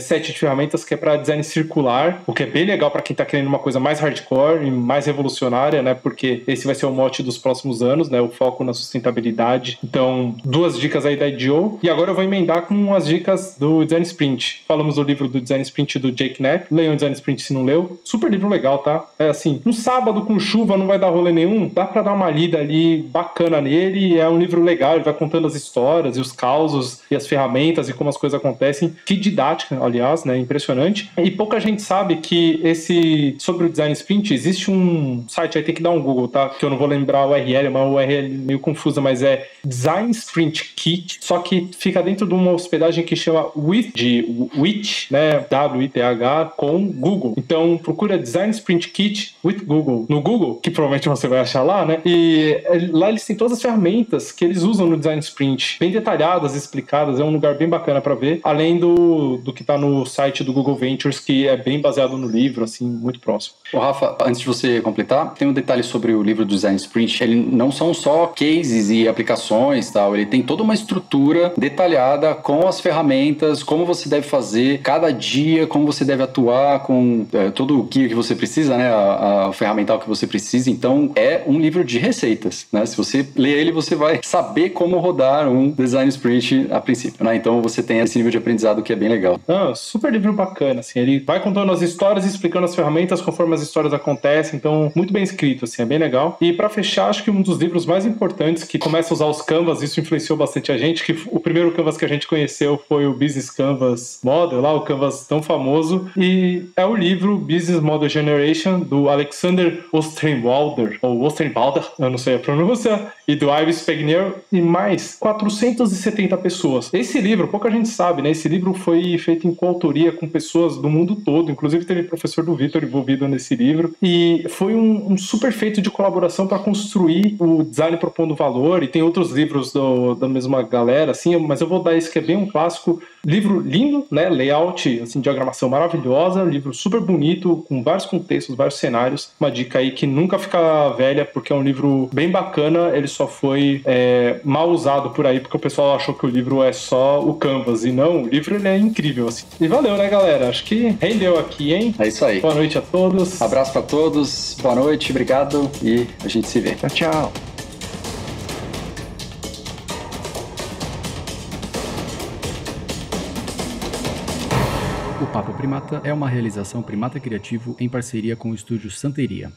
set de ferramentas que é para design circular, o que é bem legal para quem tá querendo uma coisa mais hardcore e mais revolucionária, né? Porque esse vai ser o mote dos próximos anos, né? O foco na sustentabilidade. Então, duas dicas aí da IDEO. E agora eu vou emendar com as dicas do Design Sprint. Falamos do livro do Design Sprint do Jake Knapp. Leiam o Design Sprint se não leu. Super livro legal, tá? É assim, no sábado com chuva não vai dar rolê nenhum, dá pra dar uma lida ali bacana nele. É um livro legal, ele vai contando as histórias e os causos e as ferramentas e como as coisas acontecem. Que didática, aliás, né? Impressionante. E pouca gente sabe que sobre o Design Sprint, existe um site aí, tem que dar um Google, tá? Que eu não vou lembrar o URL, é uma URL meio confusa, mas é Design Sprint Kit, só que fica dentro de uma hospedagem que chama With, de With, né? W-I-T-H, com Google. Então, procura Design Sprint Kit with Google. No Google, que provavelmente você vai achar lá, né? E lá eles têm todas as ferramentas que eles usam no Design Sprint, bem detalhadas, explicadas. É um lugar bem bacana para ver, além do que tá no site do Google Ventures, que é bem baseado no livro, assim, muito próximo. Ô, Rafa, antes de você completar, tem um detalhe sobre o livro do Design Sprint. Ele não são só cases e aplicações, tal. Ele tem toda uma estrutura detalhada com as ferramentas, como você deve fazer cada dia, como você deve atuar com todo o que você precisa, né? A ferramental que você precisa. Então, é um livro de receitas, né? Se você ler ele, você vai saber como rodar um Design Sprint a princípio, né? Então, você tem esse nível de aprendizado que é bem legal. Super livro bacana, assim. Ele vai contando as histórias e explicando as ferramentas conforme as histórias acontecem. Então, muito bem escrito, assim. É bem legal. E para fechar, acho que um dos livros mais importantes que começa a usar os Canvas, isso influenciou bastante a gente, que o primeiro Canvas que a gente conheceu foi o Business Canvas Model, lá, o Canvas tão famoso, e é o livro Business Model Generation, do Alexander Osterwalder, ou Osterwalder, eu não sei a pronúncia, e do Ives Pegner, e mais 470 pessoas. Esse livro, pouca gente sabe, né? Esse livro foi feito em coautoria com pessoas do mundo todo, inclusive teve o professor do Vitor envolvido nesse livro, e foi um super feito de colaboração para construir o design propondo valor, e tem outros livros da mesma galera, assim, mas eu vou dar esse que é bem um clássico, livro lindo, né, layout, assim, diagramação maravilhosa, livro super bonito, com vários contextos, vários cenários, uma dica aí que nunca fica velha, porque é um livro bem bacana, ele só foi mal usado por aí, porque o pessoal achou que o livro é só o Canvas, e não, o livro ele é incrível, assim. E valeu, né, galera? Acho que rendeu aqui, hein? É isso aí. Boa noite a todos. Abraço pra todos, boa noite, obrigado, e a gente se vê. Tchau, tchau. O Papo Primata é uma realização Primata Criativo em parceria com o estúdio Santeria.